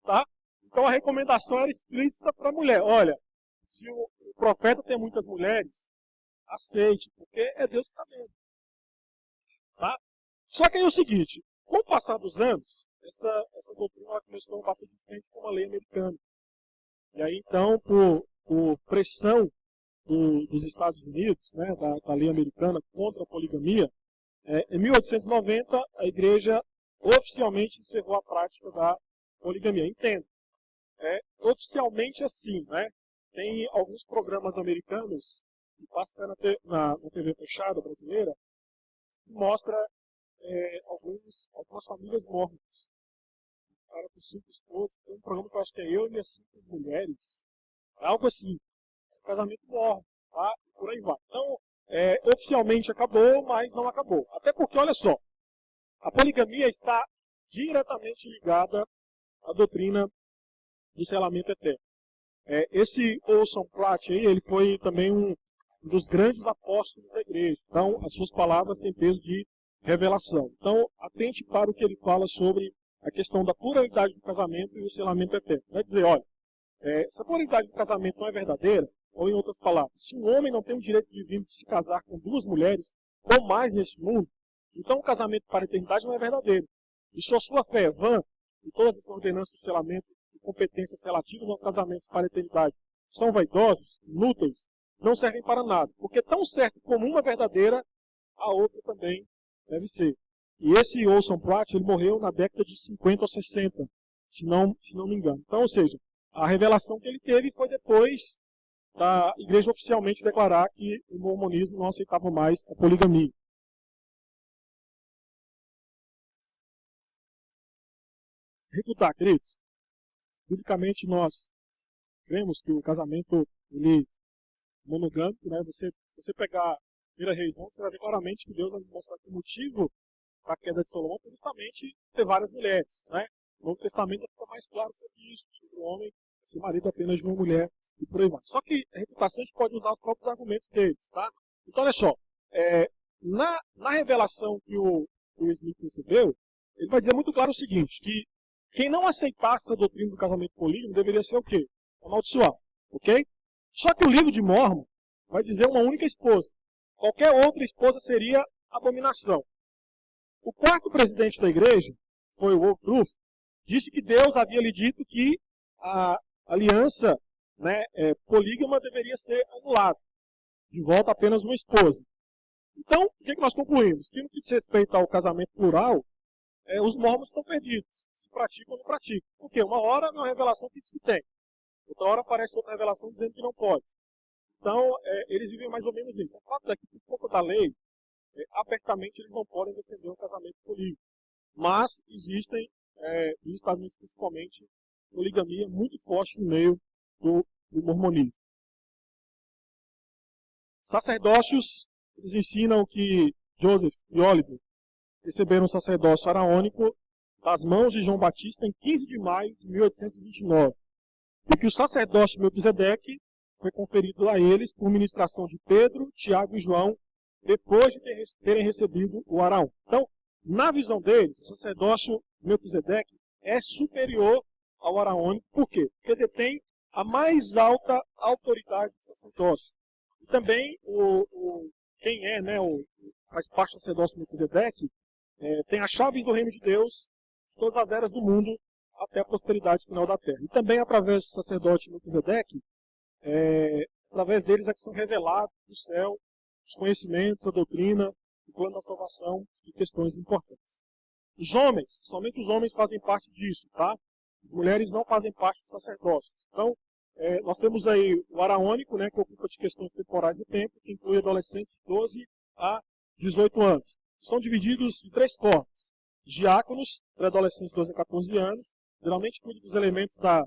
Tá? Então a recomendação era explícita para a mulher. Olha, se o profeta tem muitas mulheres, aceite, porque é Deus que está vendo. Tá? Só que aí é o seguinte, com o passar dos anos, essa doutrina ela começou a bater de frente com uma lei americana. E aí então, por pressão dos Estados Unidos, né, da lei americana contra a poligamia, em 1890 a igreja oficialmente encerrou a prática da poligamia. Entendo. Oficialmente assim, né? Tem alguns programas americanos, que passam até na TV fechada brasileira, que mostra algumas famílias mórmons. Cara com 5 esposas, tem um programa que eu acho que é Eu e Minhas 5 Mulheres. Algo assim. Casamento mórmon, tá? Por aí vai. Então, oficialmente acabou, mas não acabou. Até porque, olha só, a poligamia está diretamente ligada à doutrina do selamento eterno. Esse Orson Pratt aí, ele foi também um dos grandes apóstolos da igreja. Então, as suas palavras têm peso de revelação. Então, atente para o que ele fala sobre a questão da pluralidade do casamento e o selamento eterno. Vai dizer, olha, se a pluralidade do casamento não é verdadeira, ou em outras palavras, se um homem não tem o direito divino de se casar com 2 mulheres ou mais neste mundo, então o casamento para a eternidade não é verdadeiro. E se a sua fé é vã, e todas as ordenanças do selamento e competências relativas aos casamentos para a eternidade são vaidosos, inúteis, não servem para nada. Porque tão certo como uma é verdadeira, a outra também deve ser. E esse Orson Pratt, ele morreu na década de 50 ou 60, se não me engano. Então, ou seja, a revelação que ele teve foi depois da igreja oficialmente declarar que o mormonismo não aceitava mais a poligamia. Refutar, queridos. Biblicamente nós cremos que o casamento ele, monogâmico, né? Você pegar 1 Reis 11, você vai ver claramente que Deus vai mostrar que o motivo da queda de Salomão foi justamente ter várias mulheres, né? No Novo Testamento fica mais claro sobre isso, sobre o homem ser marido apenas de uma mulher e por aí vai. Só que a reputação a gente pode usar os próprios argumentos deles, tá? Então olha só, na revelação que o Smith recebeu, ele vai dizer muito claro o seguinte, que quem não aceitasse a doutrina do casamento polígamo deveria ser o quê? Amaldiçoado, ok? Só que o livro de Mórmon vai dizer uma única esposa. Qualquer outra esposa seria abominação. O quarto presidente da igreja, foi o Woodruff, disse que Deus havia lhe dito que a aliança, né, polígama deveria ser anulada. De volta apenas uma esposa. Então, o que nós concluímos? Que no que diz respeito ao casamento plural, os mormons estão perdidos. Se praticam ou não praticam. Porque uma hora é uma revelação que diz que tem. Outra hora aparece outra revelação dizendo que não pode. Então, eles vivem mais ou menos nisso. O fato é que, por conta da lei, abertamente eles não podem defender um casamento polígamo. Mas existem, nos Estados Unidos principalmente, poligamia muito forte no meio do mormonismo. Sacerdócios, eles ensinam que Joseph e Oliver receberam o sacerdócio araônico das mãos de João Batista em 15 de maio de 1829. E que o sacerdócio de Melquisedeque foi conferido a eles por ministração de Pedro, Tiago e João, depois de terem recebido o Araão. Então, na visão deles, o sacerdócio de Melquisedeque é superior ao araônico. Por quê? Porque detém a mais alta autoridade do sacerdócio. E também, quem faz parte do sacerdócio de Melquisedeque, tem as chaves do reino de Deus, de todas as eras do mundo, até a prosperidade final da terra. E também, através do sacerdote Melquisedeque, através deles é que são revelados do céu os conhecimentos, a doutrina, o plano da salvação e questões importantes. Os homens, somente os homens fazem parte disso, tá? As mulheres não fazem parte do sacerdócio. Então, nós temos aí o araônico, né, que ocupa de questões temporais e tempo, que inclui adolescentes de 12 a 18 anos. São divididos em 3 corpos. Diáconos, pré-adolescentes de 12 a 14 anos, geralmente cuidam dos elementos da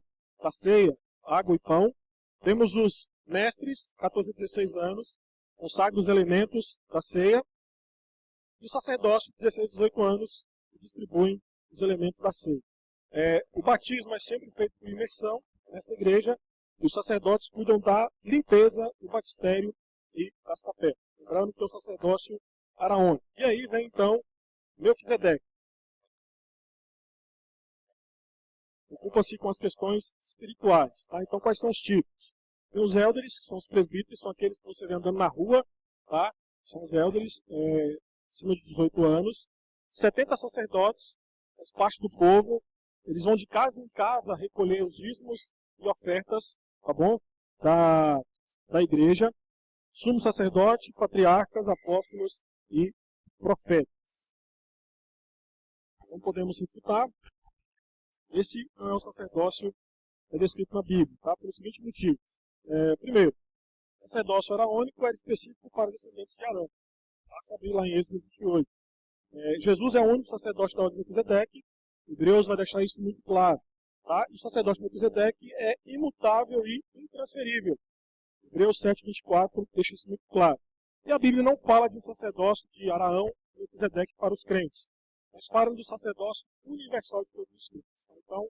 ceia, água e pão. Temos os mestres, 14 a 16 anos, consagram os elementos da ceia. E o sacerdócio, 16 a 18 anos, distribuem os elementos da ceia. O batismo é sempre feito por imersão nessa igreja, e os sacerdotes cuidam da limpeza do batistério e das capelas. Lembrando que é o sacerdócio araônico. E aí vem então Melquisedeque. Ocupa-se com as questões espirituais. Tá? Então, quais são os tipos? Tem os élderes, que são os presbíteros, são aqueles que você vê andando na rua. Tá? São os élderes, acima de 18 anos. 70 sacerdotes, faz parte do povo. Eles vão de casa em casa recolher os dízimos e ofertas, tá bom? Da igreja. Sumo sacerdote, patriarcas, apóstolos e profetas. Não podemos refutar. Esse não é o sacerdócio descrito na Bíblia, tá? Pelo seguinte motivo. Primeiro, o sacerdócio araônico era específico para os descendentes de Arão. Basta abrir lá em Êxodo 28. Jesus é o único sacerdote da ordem de Melquisedeque. Hebreus vai deixar isso muito claro. Tá? E o sacerdócio de Melquisedeque é imutável e intransferível. Hebreus 7:24 deixa isso muito claro. E a Bíblia não fala de um sacerdócio de Araão e Melquisedeque para os crentes, mas fala do sacerdócio universal de todos os crentes. Então,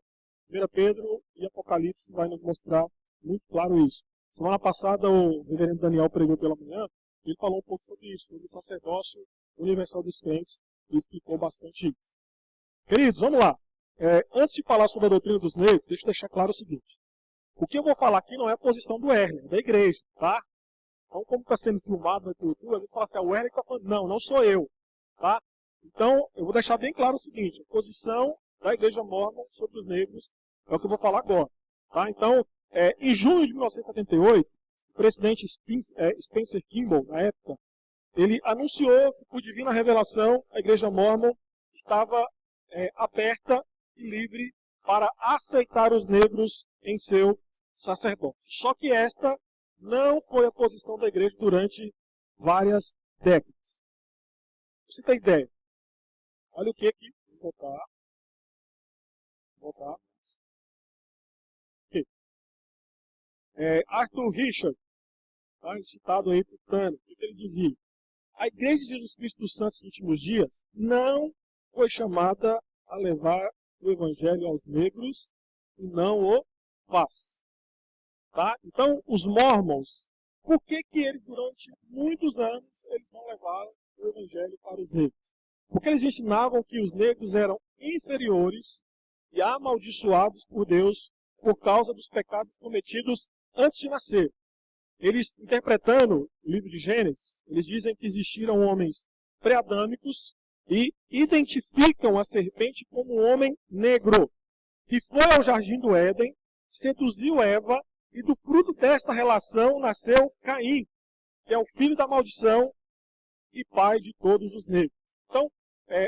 1 Pedro e Apocalipse vai nos mostrar muito claro isso. Semana passada o reverendo Daniel pregou pela manhã, ele falou um pouco sobre isso, sobre o sacerdócio universal dos crentes, e explicou bastante isso. Queridos, vamos lá. Antes de falar sobre a doutrina dos negros, deixa eu deixar claro o seguinte. O que eu vou falar aqui não é a posição do Erlen, da igreja, tá? Então, como está sendo filmado na cultura, às vezes fala assim, o Erlen está falando, não sou eu, tá? Então, eu vou deixar bem claro o seguinte, a posição da igreja mórmon sobre os negros é o que eu vou falar agora, tá? Então, em junho de 1978, o presidente Spencer Kimball, na época, ele anunciou que, por divina revelação, a igreja mórmon estava aberta e livre para aceitar os negros em seu sacerdócio. Só que esta não foi a posição da igreja durante várias décadas. Você tem ideia? Olha o que aqui. Vou voltar. Okay. Arthur Richard, tá, citado aí por Tânia, o que ele dizia? A Igreja de Jesus Cristo dos Santos dos Últimos Dias não foi chamada a levar o Evangelho aos negros e não o faz. Tá? Então, os Mormons, por que eles durante muitos anos eles não levaram o Evangelho para os negros? Porque eles ensinavam que os negros eram inferiores e amaldiçoados por Deus por causa dos pecados cometidos antes de nascer. Eles, interpretando o livro de Gênesis, eles dizem que existiram homens pré-adâmicos e identificam a serpente como um homem negro, que foi ao jardim do Éden, seduziu Eva, e do fruto desta relação nasceu Caim, que é o filho da maldição e pai de todos os negros. Então,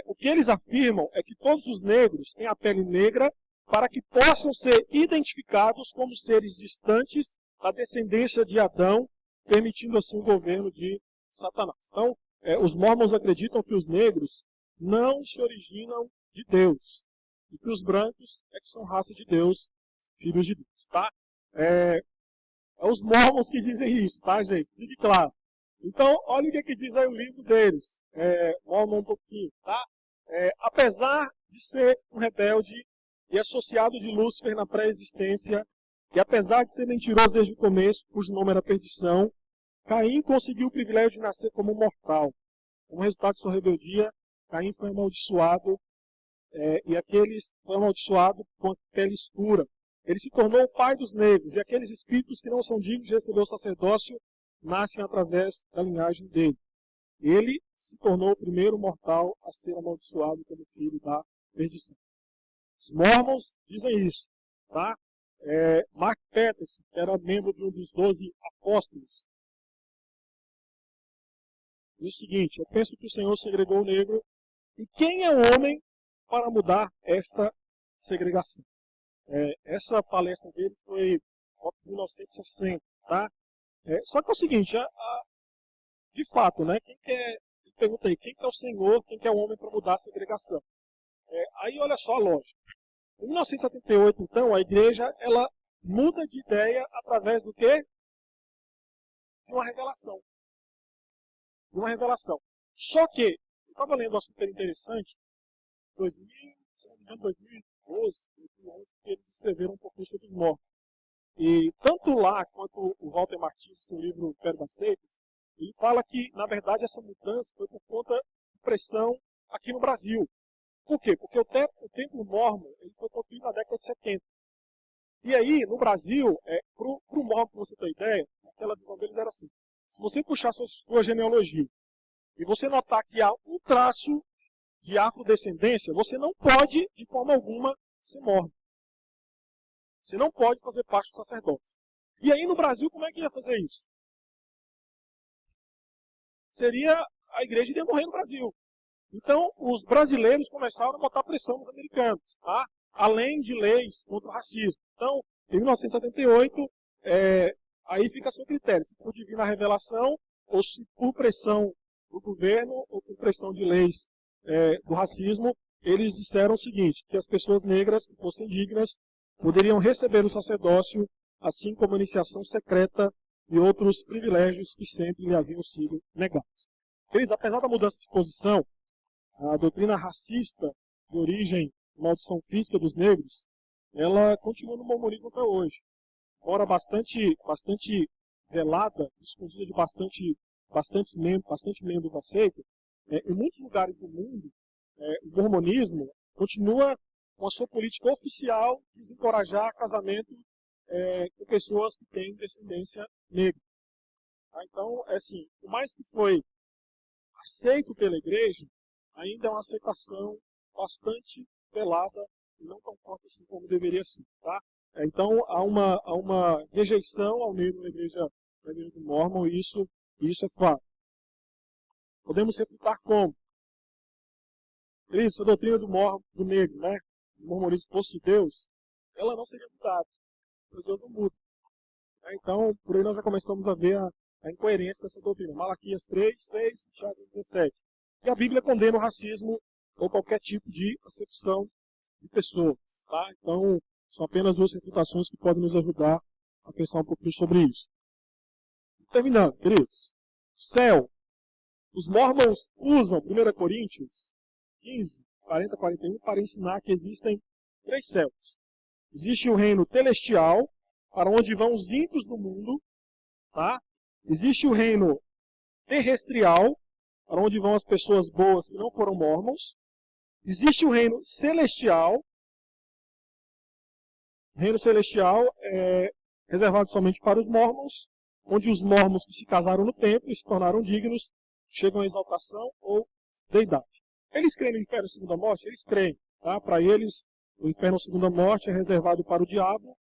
o que eles afirmam é que todos os negros têm a pele negra para que possam ser identificados como seres distantes da descendência de Adão, permitindo assim o governo de Satanás. Então, os mormons acreditam que os negros não se originam de Deus, e que os brancos é que são raça de Deus, filhos de Deus, tá? É os mormons que dizem isso, tá, gente? Fique claro. Então, olha o que diz aí o livro deles, Mormon um pouquinho, tá? Apesar de ser um rebelde e associado de Lúcifer na pré-existência, e apesar de ser mentiroso desde o começo, cujo nome era perdição, Caim conseguiu o privilégio de nascer como mortal. Como resultado de sua rebeldia, Caim foi amaldiçoado, e aqueles foi amaldiçoado com a pele escura. Ele se tornou o pai dos negros, e aqueles espíritos que não são dignos de receber o sacerdócio nascem através da linhagem dele. Ele se tornou o primeiro mortal a ser amaldiçoado como filho da perdição. Os Mormons dizem isso, tá? Mark Peterson, que era membro de um dos 12 apóstolos, diz o seguinte: eu penso que o Senhor segregou o negro, e quem é o homem para mudar esta segregação? Essa palestra dele foi em 1960, tá? Só que é o seguinte, de fato, né? Pergunta aí, quem que é o Senhor, quem que é o homem para mudar a segregação? Aí olha só a lógica. Em 1978, então, a igreja ela muda de ideia através do quê? De uma revelação. De uma revelação. Só que, eu estava lendo um super interessante, 2012, 2011, que eles escreveram um pouquinho sobre os mortos. E tanto lá quanto o Walter Martins, no seu livro Império das Seitas, ele fala que, na verdade, essa mudança foi por conta de pressão aqui no Brasil. Por quê? Porque o templo mórmon ele foi construído na década de 70. E aí, no Brasil, para o mórmon, para você ter ideia, aquela visão deles era assim. Se você puxar sua genealogia e você notar que há um traço de afrodescendência, você não pode, de forma alguma, ser mórmon. Você não pode fazer parte do sacerdócio. E aí, no Brasil, como é que ia fazer isso? A igreja iria morrer no Brasil. Então, os brasileiros começaram a botar pressão nos americanos, tá? Além de leis contra o racismo. Então, em 1978, aí fica a seu critério, se por divina revelação, ou se por pressão do governo, ou por pressão de leis do racismo, eles disseram o seguinte, que as pessoas negras que fossem dignas poderiam receber o sacerdócio, assim como a iniciação secreta e outros privilégios que sempre lhe haviam sido negados. Eles, apesar da mudança de posição, a doutrina racista de origem maldição física dos negros, ela continua no mormonismo até hoje. Embora bastante velada, escondida de bastante membros da seita, em muitos lugares do mundo, o mormonismo continua com a sua política oficial de desencorajar casamento com pessoas que têm descendência negra. Então, assim, por mais que foi aceito pela igreja, ainda é uma aceitação bastante velada e não tão forte assim como deveria ser. Tá? Então, há uma rejeição ao negro na igreja do Mormon, e isso é fato. Podemos refutar como? Queridos, a doutrina do negro, né? O mormonismo fosse de Deus, ela não seria mudada. Porque Deus não muda. Então, por aí nós já começamos a ver a incoerência dessa doutrina. Malaquias 3, 6, Tiago 17. E a Bíblia condena o racismo ou qualquer tipo de acepção de pessoas. Tá? Então, são apenas duas refutações que podem nos ajudar a pensar um pouquinho sobre isso. Terminando, queridos. Céu. Os mormons usam 1 Coríntios 15, 40, 41 para ensinar que existem 3 céus. Existe o reino celestial, para onde vão os ímpios do mundo. Tá? Existe o reino terrestrial, para onde vão as pessoas boas que não foram mormons. Existe o reino celestial. O reino celestial é reservado somente para os mormons, onde os mormons que se casaram no templo e se tornaram dignos, chegam à exaltação ou deidade. Eles creem no inferno segunda morte? Eles creem. Tá? Para eles, o inferno segunda morte é reservado para o diabo,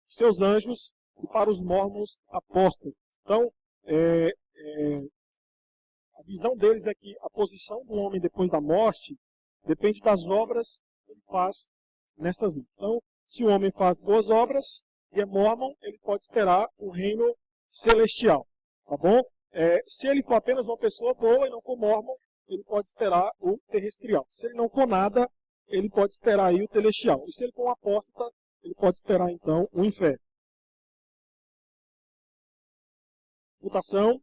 seus anjos e para os mormons apóstolos. Então, a visão deles é que a posição do homem depois da morte depende das obras que ele faz nessa vida. Então, se o homem faz boas obras e é mormon, ele pode esperar o reino celestial. Tá bom? Se ele for apenas uma pessoa boa e não for mormon, ele pode esperar o terrestrial. Se ele não for nada, ele pode esperar aí o celestial. E se ele for um apóstata, ele pode esperar então o inferno. Mutação.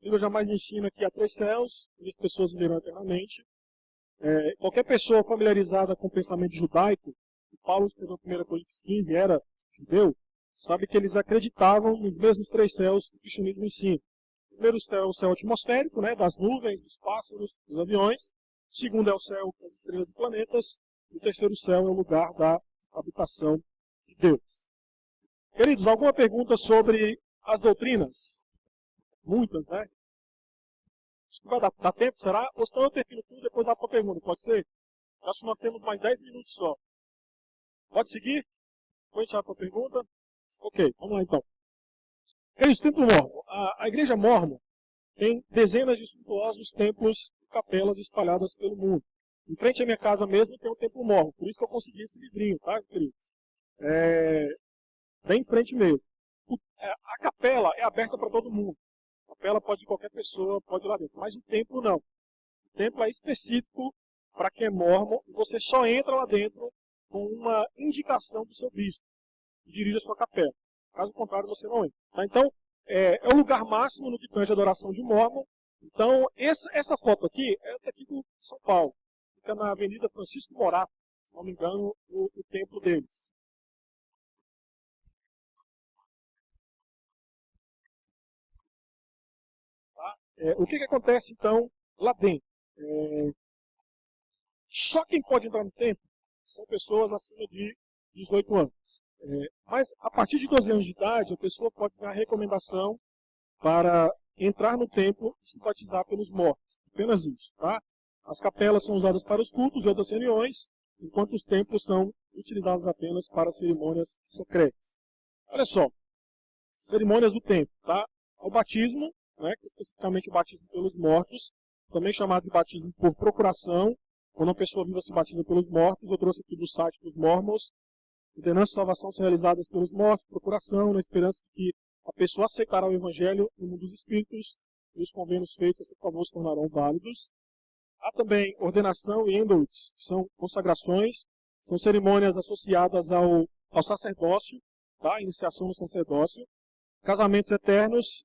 Eu jamais ensino que há 3 céus, onde as pessoas viverão eternamente. Qualquer pessoa familiarizada com o pensamento judaico, que Paulo escreveu em 1 Coríntios 15, era judeu, sabe que eles acreditavam nos mesmos 3 céus que o cristianismo ensina. O primeiro céu é o céu atmosférico, né, das nuvens, dos pássaros, dos aviões. O segundo é o céu das estrelas e planetas. E o terceiro céu é o lugar da habitação de Deus. Queridos, alguma pergunta sobre as doutrinas? Muitas, né? Acho que vai dar tempo, será? Ou senão eu termino tudo e depois dá para a pergunta, pode ser? Acho que nós temos mais 10 minutos só. Pode seguir? Depois a gente vai para a pergunta. Ok, vamos lá então. Queridos, templo mórmon. A igreja mórmon tem dezenas de suntuosos templos e capelas espalhadas pelo mundo. Em frente à minha casa mesmo tem um templo mórmon, por isso que eu consegui esse livrinho, tá, queridos? Bem em frente mesmo. A capela é aberta para todo mundo. A capela pode ir qualquer pessoa, pode ir lá dentro. Mas o templo não. O templo é específico para quem é mórmon e você só entra lá dentro com uma indicação do seu bispo que dirige a sua capela. Caso contrário, você não entra. Tá? Então, é o lugar máximo no que tange a adoração de mórmon. Então, essa foto aqui é daqui de São Paulo. Fica na Avenida Francisco Morato, se não me engano, o templo deles. Tá? O que acontece, então, lá dentro? Só quem pode entrar no templo são pessoas acima de 18 anos. Mas a partir de 12 anos de idade, a pessoa pode ter a recomendação para entrar no templo e se batizar pelos mortos. Apenas isso. Tá? As capelas são usadas para os cultos e outras reuniões, enquanto os templos são utilizados apenas para cerimônias secretas. Olha só, cerimônias do templo. Tá? O batismo, né, que é especificamente o batismo pelos mortos, também chamado de batismo por procuração, quando uma pessoa viva se batiza pelos mortos. Eu trouxe aqui do site dos Mormons. Ordenanças de salvação são realizadas pelos mortos, procuração, na esperança de que a pessoa aceitará o Evangelho no mundo dos espíritos e os convênios feitos, por favor, se tornarão válidos. Há também ordenação e endowits, que são consagrações, são cerimônias associadas ao sacerdócio, tá? Iniciação no sacerdócio. Casamentos eternos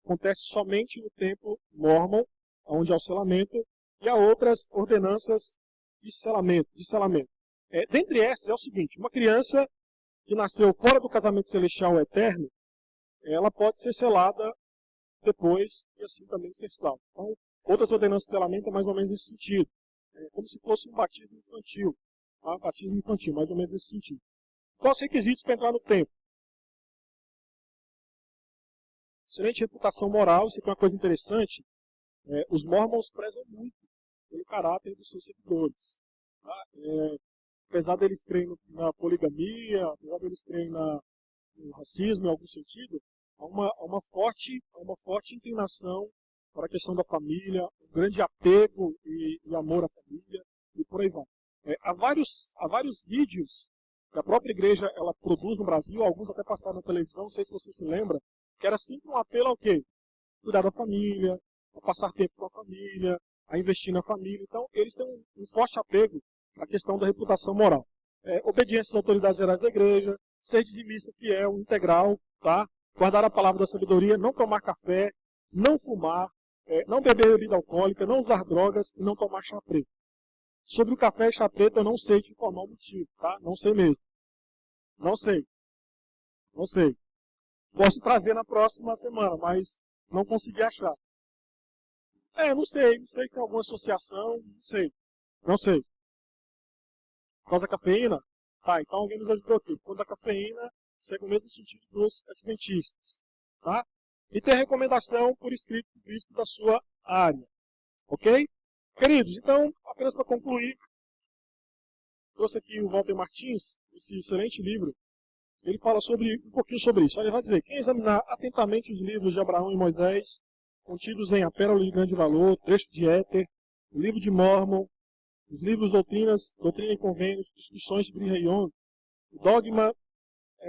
acontece somente no templo mórmon, onde há o selamento, e há outras ordenanças de selamento. Dentre essas é o seguinte: uma criança que nasceu fora do casamento celestial eterno, ela pode ser selada depois e assim também ser salva. Então, outras ordenanças de selamento é mais ou menos nesse sentido. É como se fosse um batismo infantil. Tá? Batismo infantil, mais ou menos nesse sentido. Quais os requisitos para entrar no templo? Excelente reputação moral. Isso aqui é uma coisa interessante. Os mormons prezam muito pelo caráter dos seus seguidores. Tá? Apesar deles crerem na poligamia, apesar deles crerem no racismo em algum sentido, há uma forte inclinação para a questão da família, um grande apego e amor à família, e por aí vai. Há vários vídeos que a própria igreja ela produz no Brasil, alguns até passaram na televisão, não sei se você se lembra, que era sempre um apelo ao quê? Cuidar da família, a passar tempo com a família, a investir na família. Então, eles têm um forte apego à questão da reputação moral. Obediência às autoridades gerais da igreja, ser dizimista fiel, integral, tá? Guardar a palavra da sabedoria, não tomar café, não fumar, não beber bebida alcoólica, não usar drogas e não tomar chá preto. Sobre o café e chá preto eu não sei te informar o motivo, tá? Não sei mesmo. Não sei. Não sei. Posso trazer na próxima semana, mas não consegui achar. Não sei. Não sei se tem alguma associação, não sei. Não sei. Por causa da cafeína? Tá, então alguém nos ajudou aqui. Por causa da cafeína, segue o mesmo sentido dos adventistas. Tá? E tem recomendação por escrito do bispo da sua área. Ok? Queridos, então, apenas para concluir, trouxe aqui o Walter Martins, esse excelente livro. Ele fala um pouquinho sobre isso. Ele vai dizer, quem examinar atentamente os livros de Abraão e Moisés, contidos em A Pérola de Grande Valor, Trecho de Éter, o livro de Mórmon, os livros Doutrina e Convênios, Discussões de Brigham Young,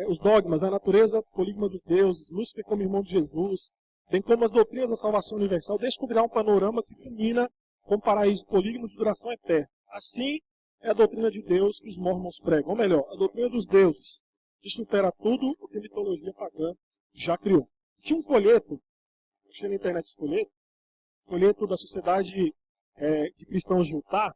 os dogmas, a natureza polígama dos deuses, Lúcifer como irmão de Jesus, bem como as doutrinas da salvação universal, descobrirá um panorama que culmina com um paraíso polígamo de duração eterna. Assim é a doutrina de Deus que os mormons pregam. Ou melhor, a doutrina dos deuses, que supera tudo o que a mitologia pagã já criou. Tinha um folheto, achei na internet esse folheto da Sociedade de Cristãos de Utah,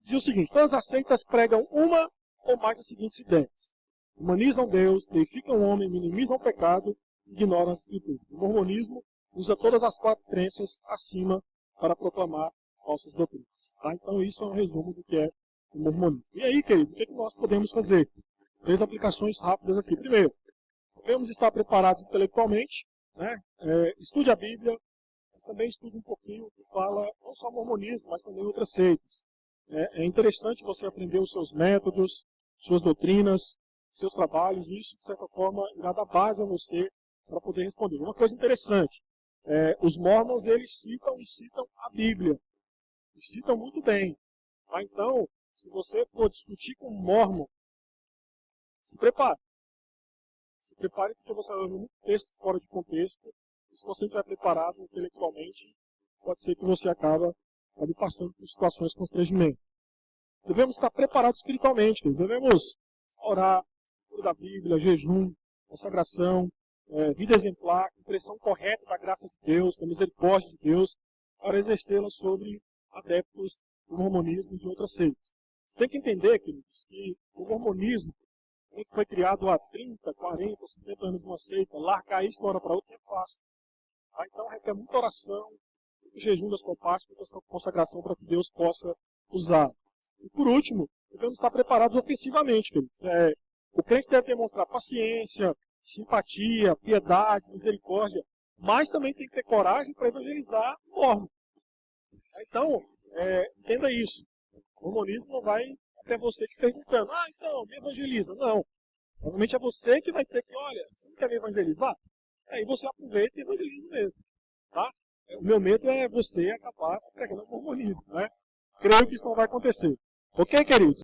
dizia o seguinte: todas as seitas pregam uma ou mais das seguintes ideias. Humanizam Deus, deificam o homem, minimizam o pecado, ignoram as escrituras. O mormonismo usa todas as 4 crenças acima para proclamar falsas doutrinas. Tá? Então isso é um resumo do que é o mormonismo. E aí, querido, o que nós podemos fazer? 3 aplicações rápidas aqui. Primeiro, devemos estar preparados intelectualmente, né? Estude a Bíblia, mas também estude um pouquinho o que fala, não só mormonismo, mas também outras seitas. É interessante você aprender os seus métodos, suas doutrinas, seus trabalhos, e isso, de certa forma, irá dar base a você para poder responder. Uma coisa interessante, os mormons, eles citam a Bíblia, e citam muito bem. Tá? Então, se você for discutir com um mormon, se prepare. Se prepare porque você vai ver muito texto fora de contexto, e se você não estiver preparado intelectualmente, pode ser que você acabe passando por situações de constrangimento. Devemos estar preparados espiritualmente, devemos orar, leitura da Bíblia, jejum, consagração, vida exemplar, compreensão correta da graça de Deus, da misericórdia de Deus, para exercê-la sobre adeptos do mormonismo e de outras seitas. Você tem que entender, queridos, que o mormonismo, que foi criado há 30, 40, 50 anos numa seita, largar isso de uma hora para outra é fácil. Tá? Então requer muita oração, muito jejum da sua parte, muita consagração para que Deus possa usar. E por último, devemos estar preparados ofensivamente, queridos. O crente deve demonstrar paciência, simpatia, piedade, misericórdia, mas também tem que ter coragem para evangelizar o mormon. Então, entenda isso. O mormonismo não vai até você te perguntando, então, me evangeliza. Não. Provavelmente é você que vai ter que, olha, você não quer me evangelizar? Aí você aproveita e evangeliza mesmo. Tá? O meu medo é você acabar se pregando o mormonismo. Né? Creio que isso não vai acontecer. Ok, queridos?